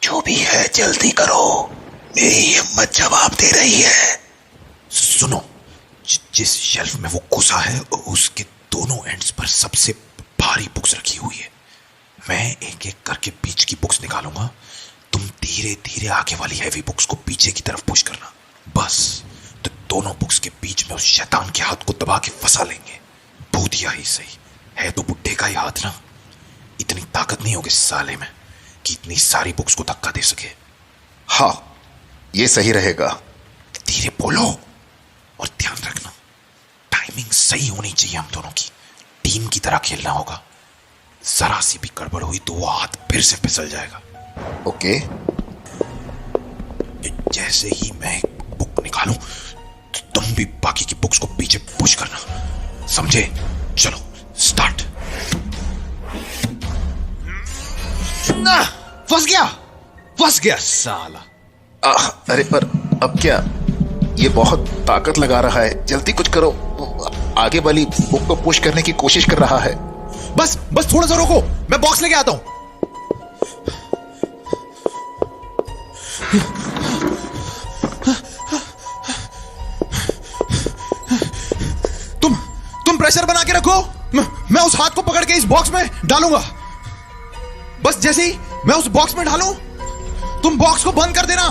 जो भी है जल्दी करो, मेरी हिम्मत जवाब दे रही है। सुनो, जिस शेल्फ में वो घुसा है उसके दोनों एंड्स पर सबसे भारी बुक्स रखी हुई है। मैं एक एक करके बीच की बुक्स निकालूंगा, तुम धीरे धीरे आगे वाली हैवी बुक्स को पीछे की तरफ पुश करना। बस तो दोनों बुक्स के बीच में उस शैतान के हाथ को दबा के फंसा लेंगे। भूतिया ही सही है तो बुड्ढे का ही हाथ ना। इतनी ताकत नहीं होगी साले में कि इतनी सारी बुक्स को धक्का दे सके। हाँ, ये सही रहेगा। धीरे बोलो और ध्यान रखना, टाइमिंग सही होनी चाहिए। हम दोनों की टीम की तरह खेलना होगा। जरा सी भी गड़बड़ हुई तो वो हाथ फिर से फिसल जाएगा। ओके। जैसे ही मैं एक बुक निकालूं तो तुम भी बाकी की बुक्स को पीछे पुश करना, समझे? चलो स्टार्ट। ना, फंस गया साला। अरे पर अब क्या? ये बहुत ताकत लगा रहा है, जल्दी कुछ करो। आगे वाली बुक को पुश करने की कोशिश कर रहा है। बस थोड़ा सा रोको, मैं बॉक्स लेके आता हूं। तुम प्रेशर बना के रखो, मैं उस हाथ को पकड़ के इस बॉक्स में डालूंगा। बस जैसे ही मैं उस बॉक्स में डालूं तुम बॉक्स को बंद कर देना।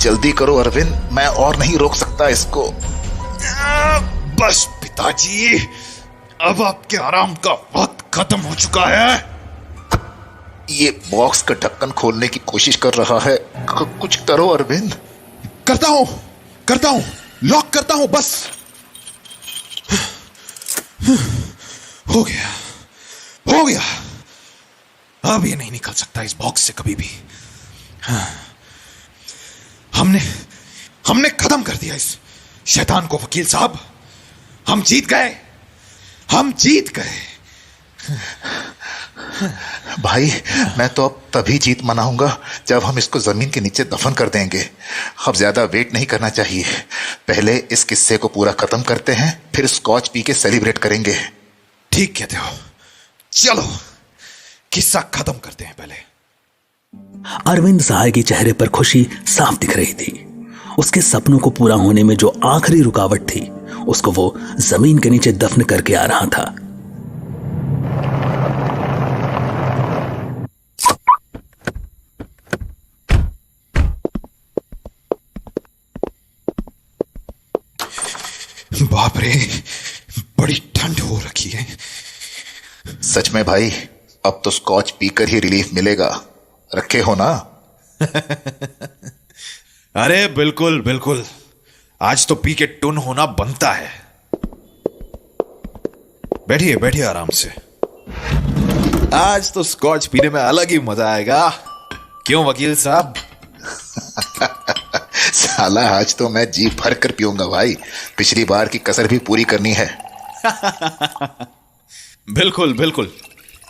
जल्दी करो अरविंद, मैं और नहीं रोक सकता इसको। बस पिताजी, अब आपके आराम का वक्त खत्म हो चुका है। ये बॉक्स का ढक्कन खोलने की कोशिश कर रहा है। कुछ करो अरविंद। करता हूं, लॉक करता हूं। बस हो गया। अब ये नहीं निकल सकता इस बॉक्स से कभी भी। हमने खत्म कर दिया इस शैतान को वकील साहब। हम जीत गए। भाई, मैं तो अब तभी जीत मनाऊंगा जब हम इसको जमीन के नीचे दफन कर देंगे। अब ज्यादा वेट नहीं करना चाहिए। पहले इस किस्से को पूरा खत्म करते हैं, फिर स्कॉच पी के सेलिब्रेट करेंगे। ठीक कहते हो, चलो किस्सा खत्म करते हैं पहले। अरविंद सहाय के चेहरे पर खुशी साफ दिख रही थी। उसके सपनों को पूरा होने में जो आखिरी रुकावट थी, उसको वो जमीन के नीचे दफन करके आ रहा था। बाप रे, बड़ी ठंड हो रखी है। सच में भाई, अब तो स्कॉच पीकर ही रिलीफ मिलेगा। रखे हो ना? अरे बिल्कुल, आज तो पी के टुन होना बनता है। बैठिए आराम से। आज तो स्कॉच पीने में अलग ही मजा आएगा, क्यों वकील साहब? साला, आज तो मैं जी भर कर पीऊंगा भाई। पिछली बार की कसर भी पूरी करनी है। बिल्कुल,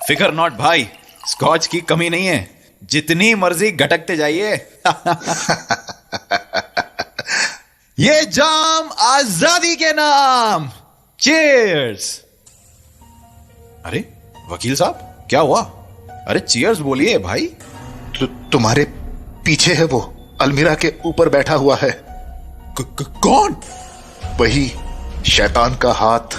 फिकर नॉट भाई, स्कॉच की कमी नहीं है। जितनी मर्जी गटकते जाइए। ये जाम आजादी के नाम, चीयर्स। अरे वकील साहब, क्या हुआ? अरे चीयर्स बोलिए भाई। तुम्हारे पीछे है वो, अलमीरा के ऊपर बैठा हुआ है। कौन? वही शैतान का हाथ।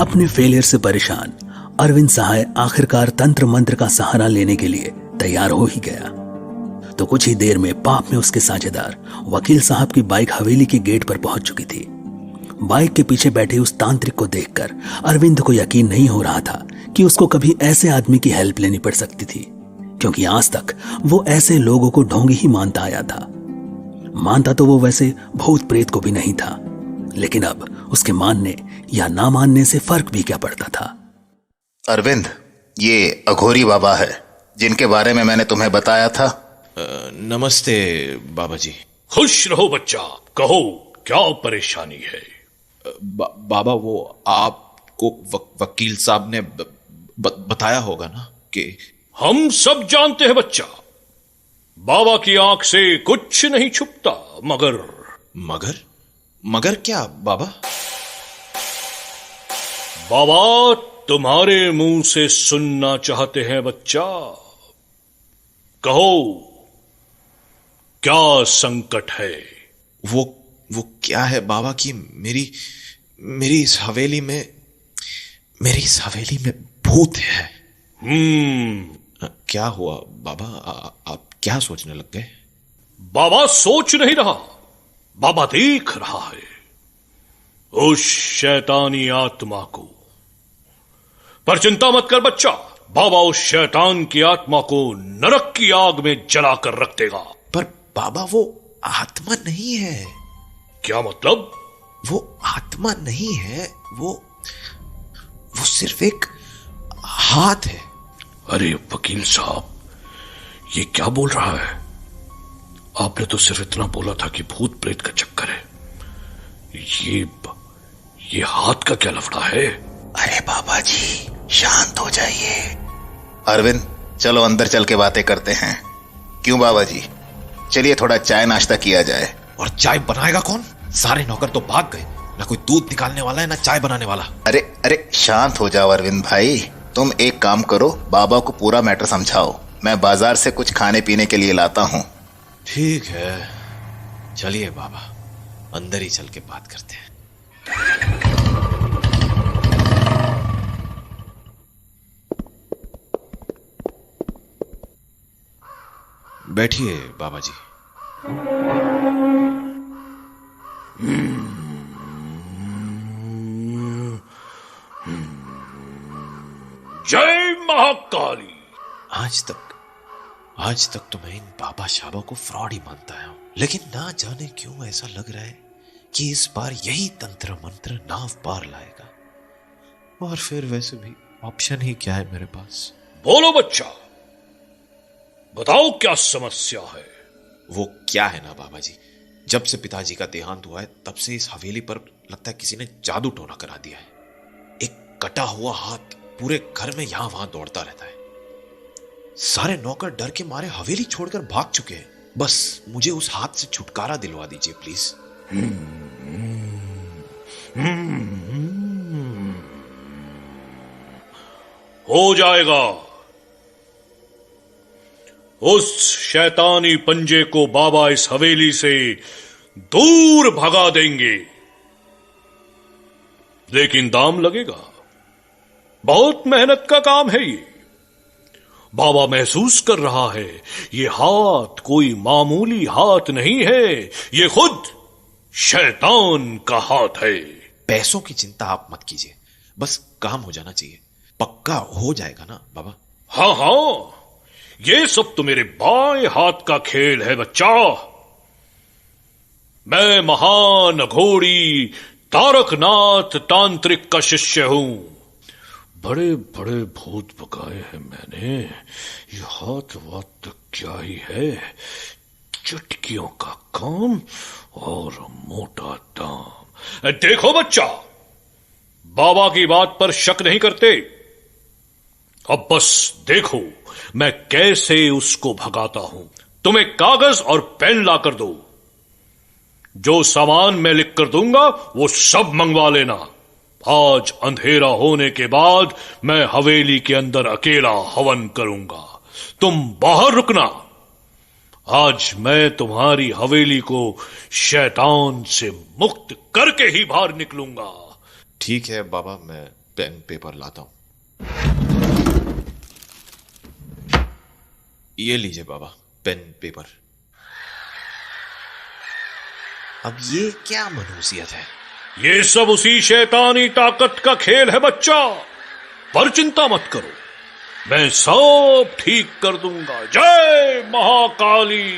अपने फेलियर से परेशान अरविंद सहाय आखिरकार तंत्र मंत्र का सहारा लेने के लिए तैयार हो ही गया। तो कुछ ही देर में पाप में उसके साझेदार वकील साहब की बाइक हवेली के गेट पर पहुंच चुकी थी। बाइक के पीछे बैठे उस तांत्रिक को देखकर अरविंद को यकीन नहीं हो रहा था कि उसको कभी ऐसे आदमी की हेल्प लेनी पड़ सकती थी, क्योंकि आज तक वो ऐसे लोगों को ढोंगी ही मानता आया था। मानता तो वो वैसे भूत प्रेत को भी नहीं था, लेकिन अब उसके मानने या ना मानने से फर्क भी क्या पड़ता था। अरविंद, ये अघोरी बाबा है जिनके बारे में मैंने तुम्हें बताया था। नमस्ते बाबा जी। खुश रहो बच्चा, कहो क्या परेशानी है? बाबा, वो आपको वकील साहब ने बताया होगा ना कि हम सब जानते हैं बच्चा, बाबा की आंख से कुछ नहीं छुपता। मगर क्या बाबा? बाबा तुम्हारे मुंह से सुनना चाहते हैं बच्चा। कहो क्या संकट है? वो क्या है बाबा कि मेरी इस हवेली में भूत है। क्या हुआ बाबा? आप क्या सोचने लग गए? बाबा सोच नहीं रहा, बाबा देख रहा है उस शैतानी आत्मा को। पर चिंता मत कर बच्चा, बाबा उस शैतान की आत्मा को नरक की आग में जलाकर रख देगा। पर बाबा, वो आत्मा नहीं है। क्या मतलब? वो आत्मा नहीं है, वो सिर्फ एक हाथ है। अरे वकील साहब, ये क्या बोल रहा है? आपने तो सिर्फ इतना बोला था कि भूत प्रेत का चक्कर है। ये हाथ का क्या लफड़ा है? अरे बाबा जी, शांत हो जाइए। अरविंद, चलो अंदर चल के बातें करते हैं। क्यों बाबा जी, चलिए थोड़ा चाय नाश्ता किया जाए। और चाय बनाएगा कौन? सारे नौकर तो भाग गए, ना कोई दूध निकालने वाला है ना चाय बनाने वाला। अरे शांत हो जाओ अरविंद भाई। तुम एक काम करो, बाबा को पूरा मैटर समझाओ। मैं बाजार से कुछ खाने पीने के लिए लाता हूं। ठीक है, चलिए बाबा, अंदर ही चल के बात करते हैं। बैठिए बाबा जी। जय महाकाली। आज तक तो मैं इन बाबा शाबा को फ्रॉड ही मानता हूं, लेकिन ना जाने क्यों ऐसा लग रहा है कि इस बार यही तंत्र मंत्र नाव पार लाएगा। और फिर वैसे भी ऑप्शन ही क्या है मेरे पास? बोलो बच्चा, बताओ क्या समस्या है? वो क्या है ना बाबा जी, जब से पिताजी का देहांत हुआ है तब से इस हवेली पर लगता है किसी ने जादू टोना करा दिया है। एक कटा हुआ हाथ पूरे घर में यहां वहां दौड़ता रहता है। सारे नौकर डर के मारे हवेली छोड़कर भाग चुके हैं। बस मुझे उस हाथ से छुटकारा दिलवा दीजिए प्लीज। हो जाएगा। उस शैतानी पंजे को बाबा इस हवेली से दूर भगा देंगे, लेकिन दाम लगेगा। बहुत मेहनत का काम है ये। बाबा महसूस कर रहा है ये हाथ कोई मामूली हाथ नहीं है, ये खुद शैतान का हाथ है। पैसों की चिंता आप मत कीजिए, बस काम हो जाना चाहिए। पक्का हो जाएगा ना बाबा? हाँ हाँ, ये सब तो मेरे बाएं हाथ का खेल है बच्चा। मैं महान अघोरी तारकनाथ तांत्रिक का शिष्य हूं। बड़े बड़े भूत भगाए हैं मैंने। ये हाथ वात तो क्या ही है, चुटकियों का काम और मोटा दाम। देखो बच्चा, बाबा की बात पर शक नहीं करते। अब बस देखो मैं कैसे उसको भगाता हूं। तुम एक कागज और पेन ला कर दो। जो सामान मैं लिख कर दूंगा वो सब मंगवा लेना। आज अंधेरा होने के बाद मैं हवेली के अंदर अकेला हवन करूंगा, तुम बाहर रुकना। आज मैं तुम्हारी हवेली को शैतान से मुक्त करके ही बाहर निकलूंगा। ठीक है बाबा, मैं पेन पेपर लाता हूं। ये लीजिए बाबा, पेन पेपर। अब ये क्या मनहूसियत है? ये सब उसी शैतानी ताकत का खेल है बच्चा, पर चिंता मत करो, मैं सब ठीक कर दूंगा। जय महाकाली।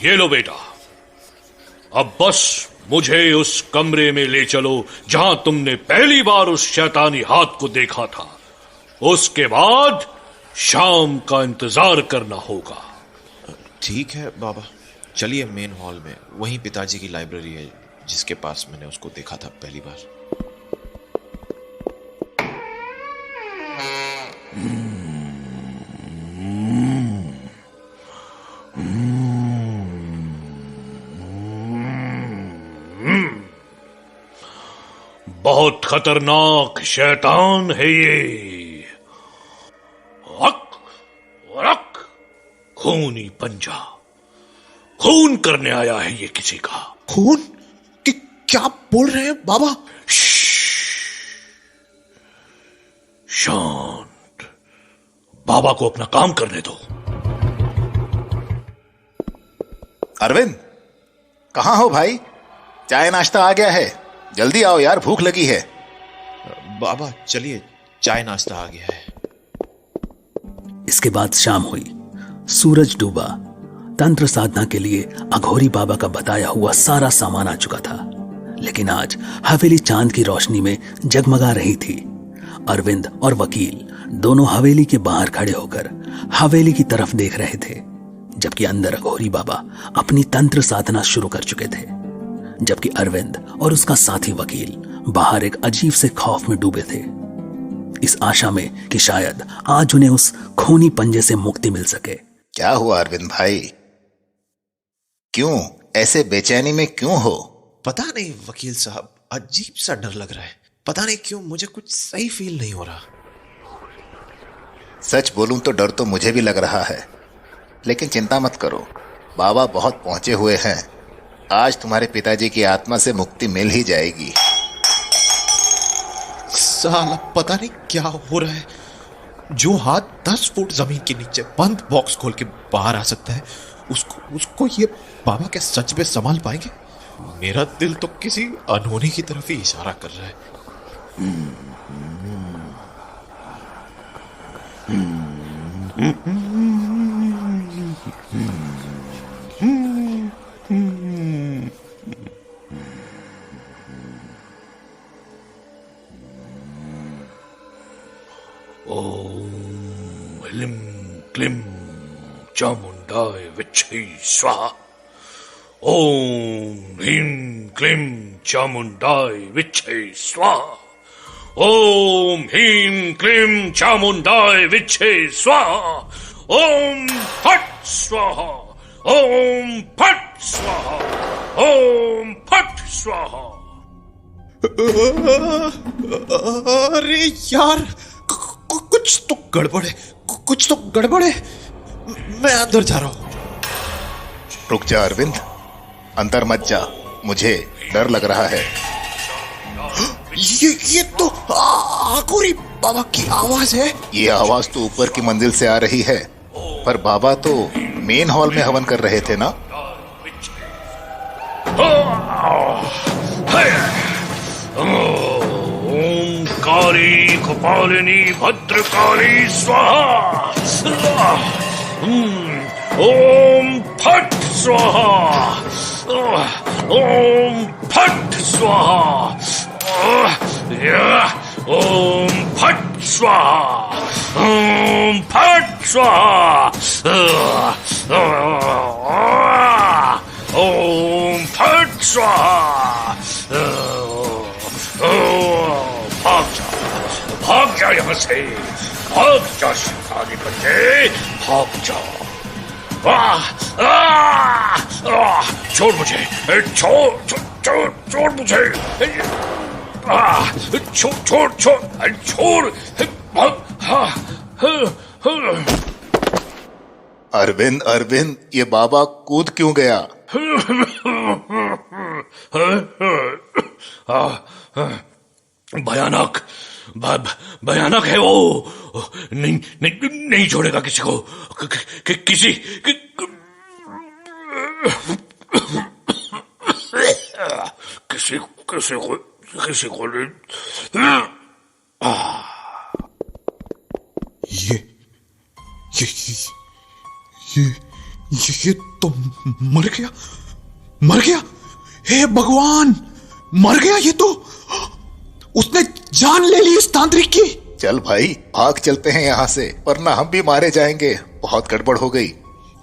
ये लो बेटा, अब बस मुझे उस कमरे में ले चलो जहां तुमने पहली बार उस शैतानी हाथ को देखा था। उसके बाद शाम का इंतजार करना होगा। ठीक है बाबा, चलिए मेन हॉल में, वहीं पिताजी की लाइब्रेरी है जिसके पास मैंने उसको देखा था पहली बार। बहुत खतरनाक शैतान है ये। रक रक खूनी पंजा, खून करने आया है ये किसी का। खून? क्या बोल रहे हैं बाबा? शांत, बाबा को अपना काम करने दो। अरविंद, कहां हो भाई? चाय नाश्ता आ गया है, जल्दी आओ यार, भूख लगी है। बाबा चलिए, चाय नाश्ता आ गया है। इसके बाद शाम हुई, सूरज डूबा। तंत्र साधना के लिए अघोरी बाबा का बताया हुआ सारा सामान आ चुका था, लेकिन आज हवेली चांद की रोशनी में जगमगा रही थी। अरविंद और वकील दोनों हवेली के बाहर खड़े होकर हवेली की तरफ देख रहे थे, जबकि अंदर अघोरी बाबा अपनी तंत्र साधना शुरू कर चुके थे, जबकि अरविंद और उसका साथी वकील बाहर एक अजीब से खौफ में डूबे थे, इस आशा में कि शायद आज उन्हें उस खूनी पंजे से मुक्ति मिल सके। क्या हुआ अरविंद भाई? क्यों ऐसे बेचैनी में क्यों हो? पता नहीं वकील साहब, अजीब सा डर लग रहा है। पता नहीं क्यों मुझे कुछ सही फील नहीं हो रहा। सच बोलूं तो डर तो मुझे भी लग रहा है, लेकिन चिंता मत करो, बाबा बहुत पहुंचे हुए हैं। आज तुम्हारे पिताजी की आत्मा से मुक्ति मिल ही जाएगी। साला पता नहीं क्या हो रहा है। जो हाथ 10 फुट जमीन के नीचे बंद बॉक्स खोल के बाहर आ सकता है, उसको ये बाबा क्या सच में संभाल पाएंगे? मेरा दिल तो किसी अनहोनी की तरफ ही इशारा कर रहा है। ओम ह्लीं क्लीं चामुंडाय विच्छे स्वाहा। ओम ह्रीं क्लीं चामुंडाय विच्छे स्वाहा। ओम ह्रीं क्लीं चामुंडाय विच्छे स्वाहा। ओम फट स्वाहा। ओम फट स्वाहा। ओम फट स्वाहा। अरे यार, कुछ तो गड़बड़ है, कुछ तो गड़बड़ है। मैं अंदर जा रहा हूं। रुक जा अरविंद, अंदर मत जा, मुझे डर लग रहा है। ये तो अघोरी बाबा की आवाज है। ये आवाज तो ऊपर की मंजिल से आ रही है, पर बाबा तो मेन हॉल में हवन कर रहे थे ना। ओम काली कपालिनी भद्रकाली स्वाहा। ओम फट स्वाहा। ओम फट स्वाहा। ओम फट स्वाहा। ओम फट स्वाहा। ओम फट स्वाहा। भाग जा, भाग जा। यहाँ से, भाग जा शैतानी बच्चे, भाग जा। छोड़ मुझे, छोड़ मुझे, छोड़। अरविंद, अरविंद, ये बाबा कूद क्यों गया? भयानक, भयानक है वो। नहीं छोड़ेगा किसी को, किसी को नहीं। ये तो मर गया। हे भगवान, मर गया ये तो। उसने जान ले ली इस तांत्रिक की। चल भाई, भाग चलते हैं यहाँ से, वरना हम भी मारे जाएंगे। बहुत गड़बड़ हो गई।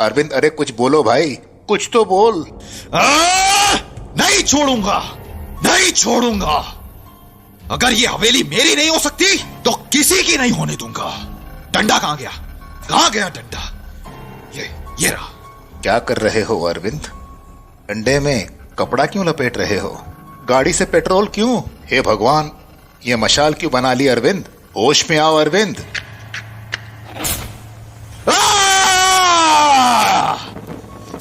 अरविंद, अरे कुछ बोलो भाई, कुछ तो बोल। नहीं छोड़ूंगा। अगर ये हवेली मेरी नहीं हो सकती तो किसी की नहीं होने दूंगा। डंडा कहाँ गया डंडा? ये रहा। क्या कर रहे हो अरविंद? डंडे में कपड़ा क्यों लपेट रहे हो? गाड़ी से पेट्रोल क्यों? हे भगवान, ये मशाल क्यों बना ली अरविंद? होश में आओ अरविंद।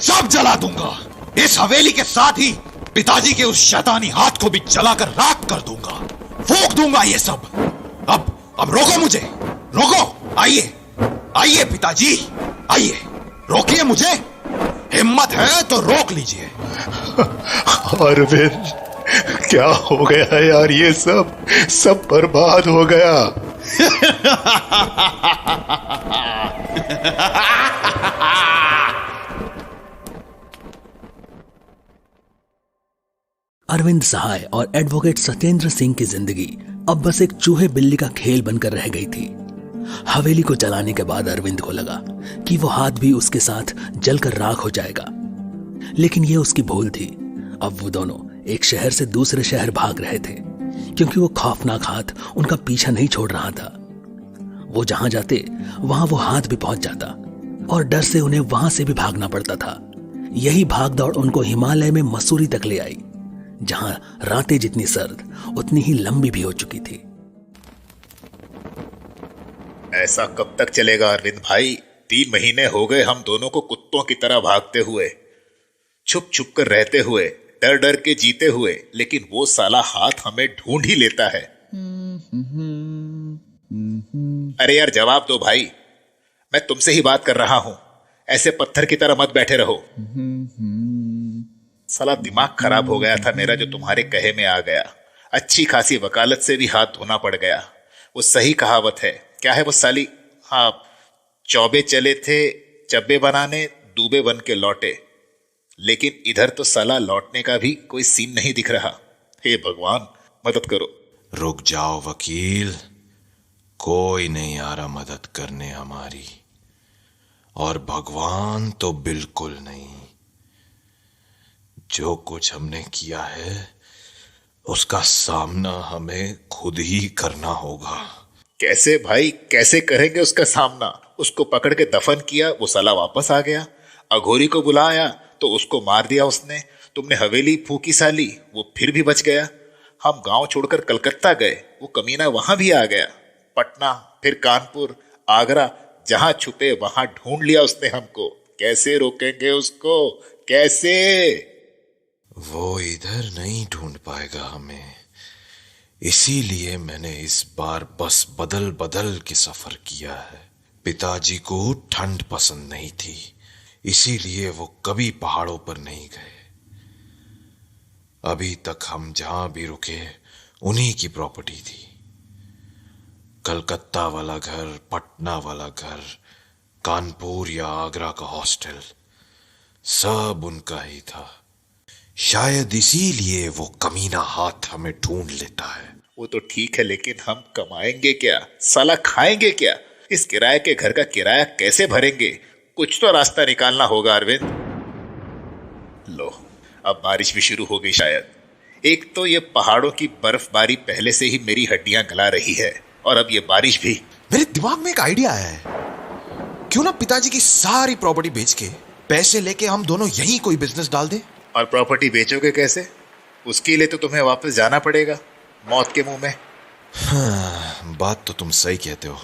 सब जला दूंगा। इस हवेली के साथ ही पिताजी के उस शैतानी हाथ को भी जलाकर राख कर दूंगा, फूंक दूंगा ये सब। अब रोको मुझे, रोको। आइए पिताजी, आइए, रोकिए मुझे। हिम्मत है तो रोक लीजिए। अरविंद, क्या हो गया है यार? ये सब बर्बाद हो गया। अरविंद सहाय और एडवोकेट सत्येंद्र सिंह की जिंदगी अब बस एक चूहे बिल्ली का खेल बनकर रह गई थी। हवेली को जलाने के बाद अरविंद को लगा कि वो हाथ भी उसके साथ जलकर राख हो जाएगा, लेकिन ये उसकी भूल थी। अब वो दोनों एक शहर से दूसरे शहर भाग रहे थे, क्योंकि वो खौफनाक हाथ उनका पीछा नहीं छोड़ रहा था। वो जहां जाते वहां वो हाथ भी पहुंच जाता और डर से उन्हें वहां से भी भागना पड़ता था। यही भागदौड़ उनको हिमालय में मसूरी तक ले आई, जहां रातें जितनी सर्द उतनी ही लंबी भी हो चुकी थी। ऐसा कब तक चलेगा अरविंद भाई? 3 महीने हो गए हम दोनों को कुत्तों की तरह भागते हुए, छुप छुप कर रहते हुए, डर डर के जीते हुए, लेकिन वो साला हाथ हमें ढूंढ ही लेता है। अरे यार जवाब दो भाई, मैं तुमसे ही बात कर रहा हूं। ऐसे पत्थर की तरह मत बैठे रहो। साला दिमाग खराब हो गया था मेरा जो तुम्हारे कहे में आ गया। अच्छी खासी वकालत से भी हाथ धोना पड़ गया। वो सही कहावत है, क्या है वो साली? हाँ, चौबे चले थे चब्बे बनाने, दूबे बन के लौटे। लेकिन इधर तो साला लौटने का भी कोई सीन नहीं दिख रहा। हे भगवान, मदद करो। रुक जाओ वकील, कोई नहीं आ रहा मदद करने हमारी, और भगवान तो बिल्कुल नहीं। जो कुछ हमने किया है उसका सामना हमें खुद ही करना होगा। कैसे भाई, कैसे करेंगे उसका सामना? उसको पकड़ के दफन किया, वो साला वापस आ गया। अघोरी को बुलाया तो उसको मार दिया उसने। तुमने हवेली फूकी साली, वो फिर भी बच गया। हम गांव छोड़कर कलकत्ता गए, वो कमीना वहां भी आ गया। पटना, फिर कानपुर, आगरा, जहां छुपे वहां ढूंढ लिया उसने हमको। कैसे रोकेंगे उसको, कैसे? वो इधर नहीं ढूंढ पाएगा हमें। इसीलिए मैंने इस बार बस बदल बदल के सफर किया है। पिताजी को ठंड पसंद नहीं थी, इसीलिए वो कभी पहाड़ों पर नहीं गए। अभी तक हम जहां भी रुके उन्हीं की प्रॉपर्टी थी। कलकत्ता वाला घर, पटना वाला घर, कानपुर या आगरा का हॉस्टल, सब उनका ही था। शायद इसीलिए वो कमीना हाथ हमें ढूंढ लेता है। वो तो ठीक है, लेकिन हम कमाएंगे क्या? साला खाएंगे क्या? इस किराए के घर का किराया कैसे भरेंगे? कुछ तो रास्ता निकालना होगा अरविंद। लो, अब बारिश भी शुरू हो गई शायद। एक तो ये पहाड़ों की बर्फबारी पहले से ही मेरी हड्डियां गला रही है, और अब ये बारिश भी। मेरे दिमाग में एक आइडिया आया है। क्यों ना पिताजी की सारी प्रॉपर्टी बेच के पैसे लेके हम दोनों यहीं कोई बिजनेस डाल दे। और प्रॉपर्टी बेचोगे कैसे? उसके लिए तो तुम्हें वापस जाना पड़ेगा मौत के मुंह में। हाँ, बात तो तुम सही कहते हो।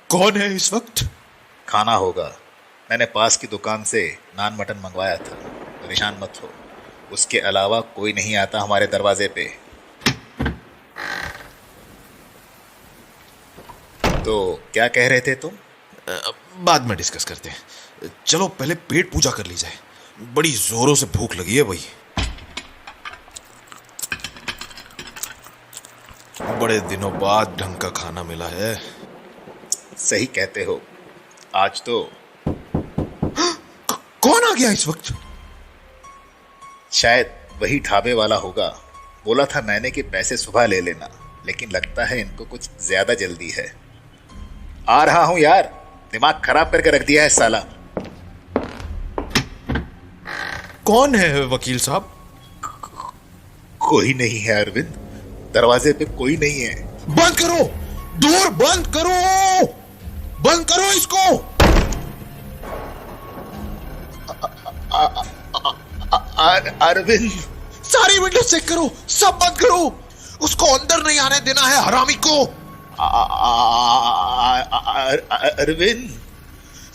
कौन है इस वक्त? खाना होगा। मैंने पास की दुकान से नान मटन मंगवाया था, परेशान मत हो। उसके अलावा कोई नहीं आता हमारे दरवाजे पे। तो क्या कह रहे थे तुम? बाद में डिस्कस करते हैं। चलो पहले पेट पूजा कर ली जाए, बड़ी जोरों से भूख लगी है भाई। बड़े दिनों बाद ढंग का खाना मिला है। सही कहते हो। आज तो कौन आ गया इस वक्त? शायद वही ढाबे वाला होगा। बोला था मैंने कि पैसे सुबह ले लेना, लेकिन लगता है इनको कुछ ज्यादा जल्दी है। आ रहा हूं यार, दिमाग खराब करके रख दिया है साला। कौन है वकील साहब? कोई नहीं है अरविंद, दरवाजे पे कोई नहीं है। बंद करो, डोर बंद करो, बंद करो इसको। अरविंद, सारी विंडो चेक करो, सब बंद करो। उसको अंदर नहीं आने देना है, हरामी को। अरविंद।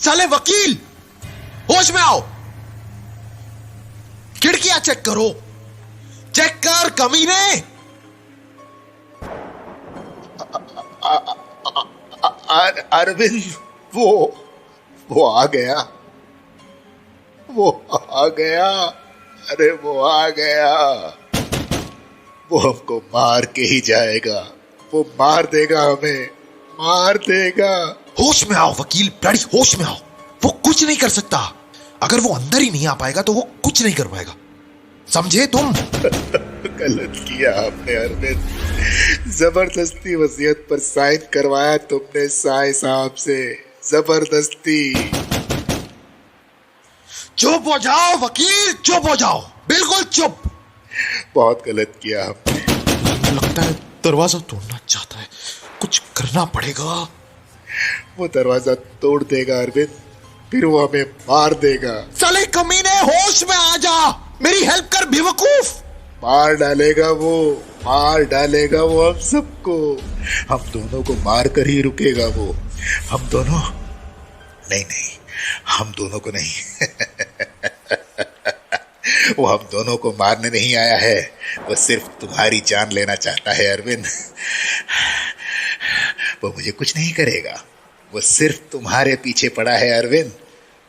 साले वकील, होश में आओ। खिड़कियां चेक करो, चेक कर कमीने। अरविंद, वो आ गया, वो आ गया। अरे वो आ गया। वो हमको मार के ही जाएगा। वो मार देगा हमें, मार देगा। होश में आओ वकील, ब्लडी होश में आओ। वो कुछ नहीं कर सकता। अगर वो अंदर ही नहीं आ पाएगा तो वो कुछ नहीं कर पाएगा, समझे तुम? गलत किया आपने अरविंद। जबरदस्ती वसीयत पर साइन करवाया तुमने साई साहब से, जबरदस्ती। चुप हो जाओ वकील, चुप हो जाओ, बिल्कुल चुप। बहुत गलत किया हमने। लगता है दरवाजा तोड़ना चाहता है, कुछ करना पड़ेगा। वो दरवाजा तोड़ देगा अरविंद, फिर वो हमें मार देगा। साले कमीने, होश में आ जा, मेरी हेल्प कर बेवकूफ। मार डालेगा वो, मार डालेगा वो हम सबको। हम दोनों को मार कर ही रुकेगा वो। हम दोनों नहीं, हम दोनों को नहीं। वो हम दोनों को मारने नहीं आया है, वो सिर्फ तुम्हारी जान लेना चाहता है अरविंद। वो मुझे कुछ नहीं करेगा, वो सिर्फ तुम्हारे पीछे पड़ा है अरविंद,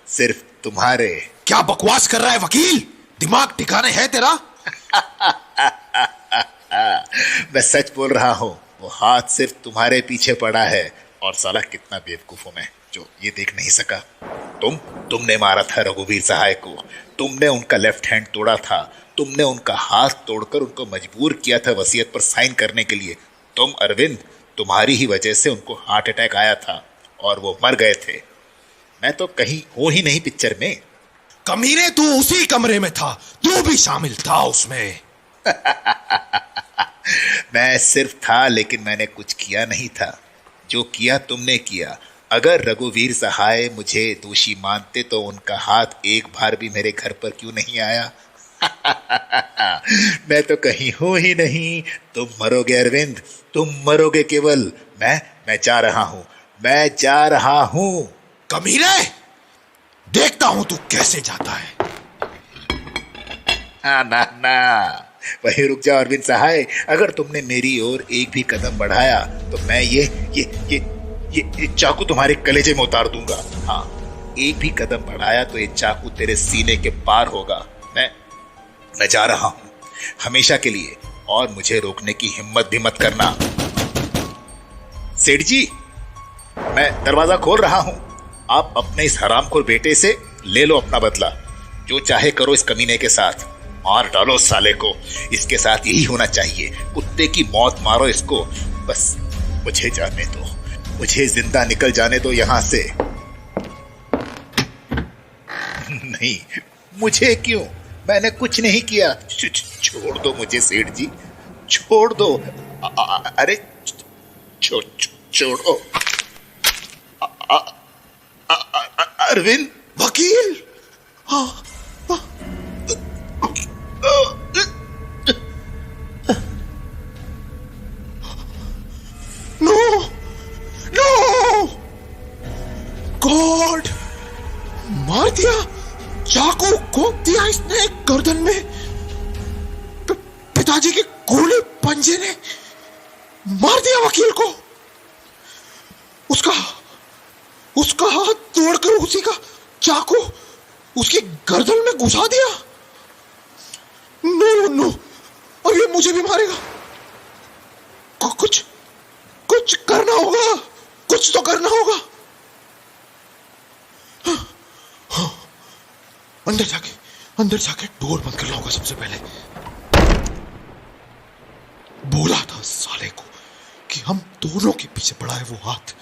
सिर्फ तुम्हारे। क्या बकवास कर रहा है वकील? दिमाग ठिकाने है तेरा? मैं सच बोल रहा हूं। वो हाथ सिर्फ तुम्हारे पीछे पड़ा है। और साला कितना बेवकूफ हूं मैं जो ये देख नहीं सका। तुमने मारा था रघुवीर सहाय को, तुमने उनका लेफ्ट हैंड तोड़ा था, तुमने उनका हाथ तोड़कर उनको मजबूर किया था वसीयत पर साइन करने के लिए। तुम अरविंद, तुम्हारी ही वजह से उनको हार्ट अटैक आया था और वो मर गए थे। मैं तो कहीं हो ही नहीं पिक्चर में। कमीने, तू उसी कमरे में था, तू भी शामिल था उसमें। मैं सिर्फ था, लेकिन मैंने कुछ किया नहीं था। जो किया तुमने किया। अगर रघुवीर सहाय मुझे दोषी मानते तो उनका हाथ एक बार भी मेरे घर पर क्यों नहीं आया? मैं तो कहीं हूं ही नहीं। तुम मरोगे अरविंद, तुम मरोगे केवल। मैं जा रहा हूं, मैं जा रहा हूं। कमीने, देखता हूं तू कैसे जाता है। ना, वहीं रुक जाओ अरविंद सहाय। अगर तुमने मेरी ओर एक भी कदम बढ़ाया तो मैं ये चाकू तुम्हारे कलेजे में उतार दूंगा। हाँ, एक भी कदम बढ़ाया तो ये चाकू तेरे सीने के पार होगा। मैं जा रहा हूं हमेशा के लिए, और मुझे रोकने की हिम्मत भी मत करना। सेठ जी, मैं दरवाजा खोल रहा हूं। आप अपने इस हरामखोर बेटे से ले लो अपना बदला। जो चाहे करो इस कमीने के साथ। मार डालो साले को, इसके साथ यही होना चाहिए। कुत्ते की मौत मारो इसको। बस मुझे जाने दो, मुझे जिंदा निकल जाने दो यहां से। नहीं, मुझे क्यों? मैंने कुछ नहीं किया। छोड़ दो मुझे सेठ जी, छोड़ दो। अरे छोड़ो। अरविंद वकील, नो नो, गॉड, मार दिया, चाकू घोंप दिया इसने गर्दन में। पिताजी के गोले पंजे ने मार दिया वकील को। उसका हाथ तोड़कर उसी का चाकू उसकी गर्दन में घुसा दिया। नो नो, अब ये मुझे भी मारेगा। कुछ करना होगा, कुछ तो करना होगा। अंदर जाके डोर बंद करना होगा सबसे पहले। बोला था साले को कि हम दोनों के पीछे पड़ा है वो हाथ,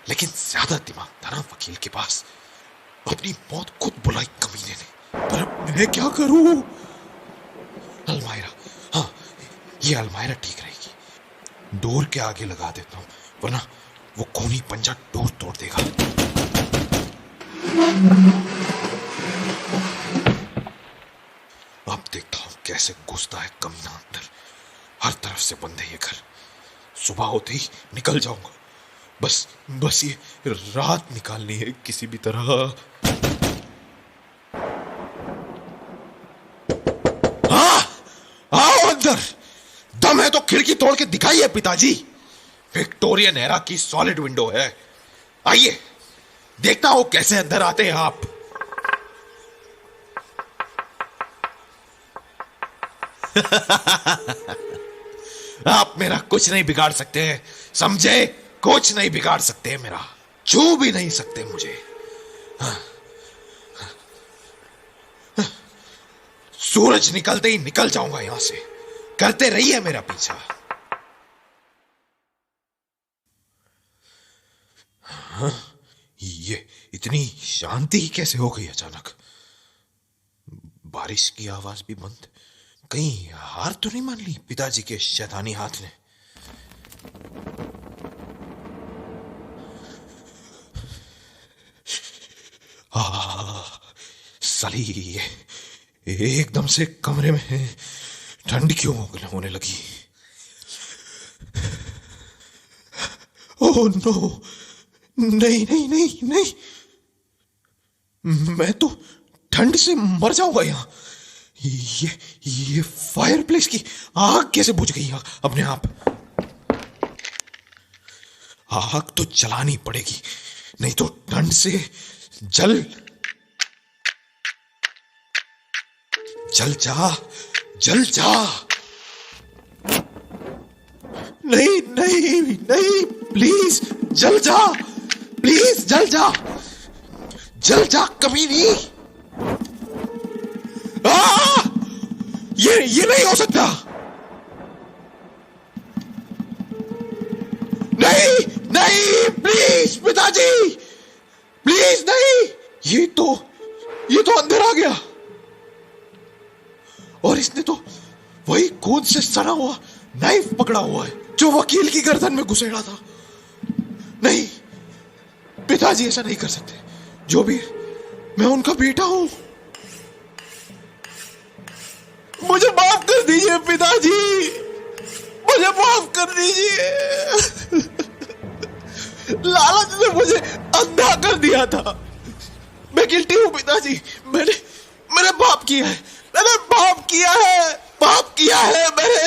लेकिन ज्यादा दिमाग था ना वकील के पास। अपनी मौत खुद बुलाई कमीने ने। पर अब मैं क्या करूं? अलमायरा, हाँ, ये अलमायरा ठीक रहेगी। डोर के आगे लगा देता हूं, वरना वो खूनी पंजा डोर तोड़ देगा। अब देखता हूं कैसे घुसता है कमीना अंदर। हर तरफ से बंद है ये घर। सुबह होते ही निकल जाऊंगा। बस ये रात निकालनी है किसी भी तरह। हाँ, आओ अंदर। दम है तो खिड़की तोड़ के दिखाइए पिताजी। विक्टोरियन एरा की सॉलिड विंडो है। आइए, देखता हूं कैसे अंदर आते हैं आप। आप मेरा कुछ नहीं बिगाड़ सकते, समझे? कुछ नहीं बिगाड़ सकते मेरा, छू भी नहीं सकते मुझे। सूरज निकलते ही निकल जाऊंगा यहां से। करते रहिए मेरा पीछा। ये इतनी शांति कैसे हो गई अचानक? बारिश की आवाज भी बंद। कहीं हार तो नहीं मान ली पिताजी के शैतानी हाथ ने? साली, ये एकदम से कमरे में ठंड क्यों होने लगी? ओह नो, नहीं नहीं नहीं नहीं, मैं तो ठंड से मर जाऊंगा यहां। ये फायरप्लेस की आग कैसे बुझ गई अपने आप? आग तो जलानी पड़ेगी, नहीं तो ठंड से जल जा। नहीं नहीं नहीं, प्लीज जल जा, प्लीज जल जा कमीनी। ये नहीं हो सकता। नहीं, प्लीज पिताजी, प्लीज नहीं। ये तो अंदर आ गया, और इसने तो वही खून से सना हुआ नाइफ पकड़ा हुआ है जो वकील की गर्दन में घुसेड़ा था। नहीं, पिताजी ऐसा नहीं कर सकते। जो भी, मैं उनका बेटा हूं। मुझे माफ कर दीजिए पिताजी, मुझे माफ कर दीजिए। लालच ने मुझे अंधा कर दिया था। मैं गिल्टी हूं पिताजी। मैंने पाप किया है, पाप किया है मैंने।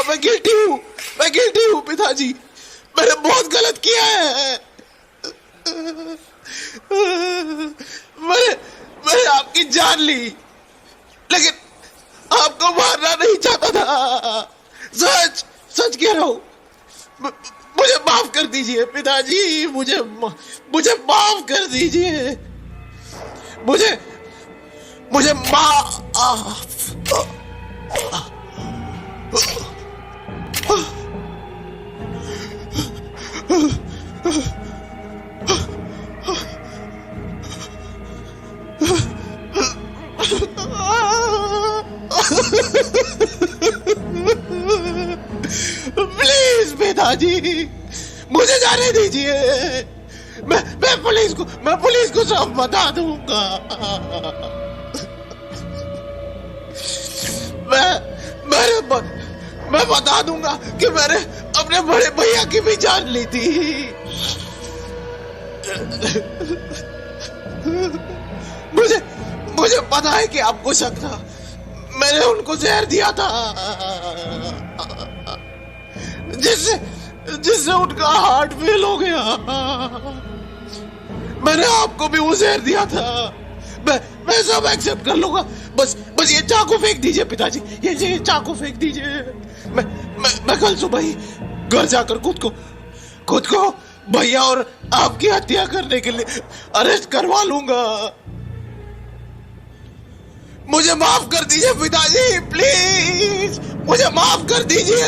मैं गिल्टी हूं पिताजी। मैंने बहुत गलत किया है। मैंने आपकी जान ली, लेकिन आपको मारना नहीं चाहता था। सच कह रहा हूं। मुझे माफ कर दीजिए पिताजी, मुझे माफ कर दीजिए। मुझे माफ। पिताजी, मुझे जाने दीजिए। मैं पुलिस को सब बता दूंगा। मैं बता दूंगा कि मैंने अपने बड़े भैया की भी जान ली थी। मुझे पता है कि आपको शक था। मैंने उनको जहर दिया था जिससे उनका हार्ट फेल हो गया। मैंने आपको भी वो जहर दिया था। मैं सब एक्सेप्ट कर लूंगा। बस ये चाकू फेंक दीजिए पिताजी, ये चाकू फेंक दीजिए। मैं कल सुबह ही घर जाकर खुद को भैया और आपकी हत्या करने के लिए अरेस्ट करवा लूंगा। मुझे माफ कर दीजिए पिताजी, प्लीज मुझे माफ कर दीजिए।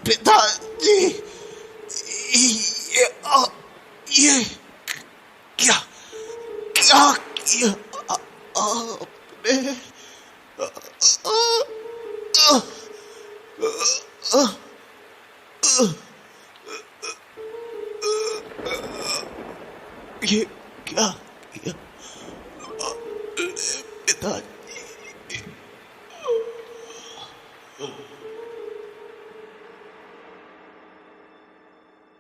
पिताजी, ये क्या किया आपने? ये क्या किया पिताजी?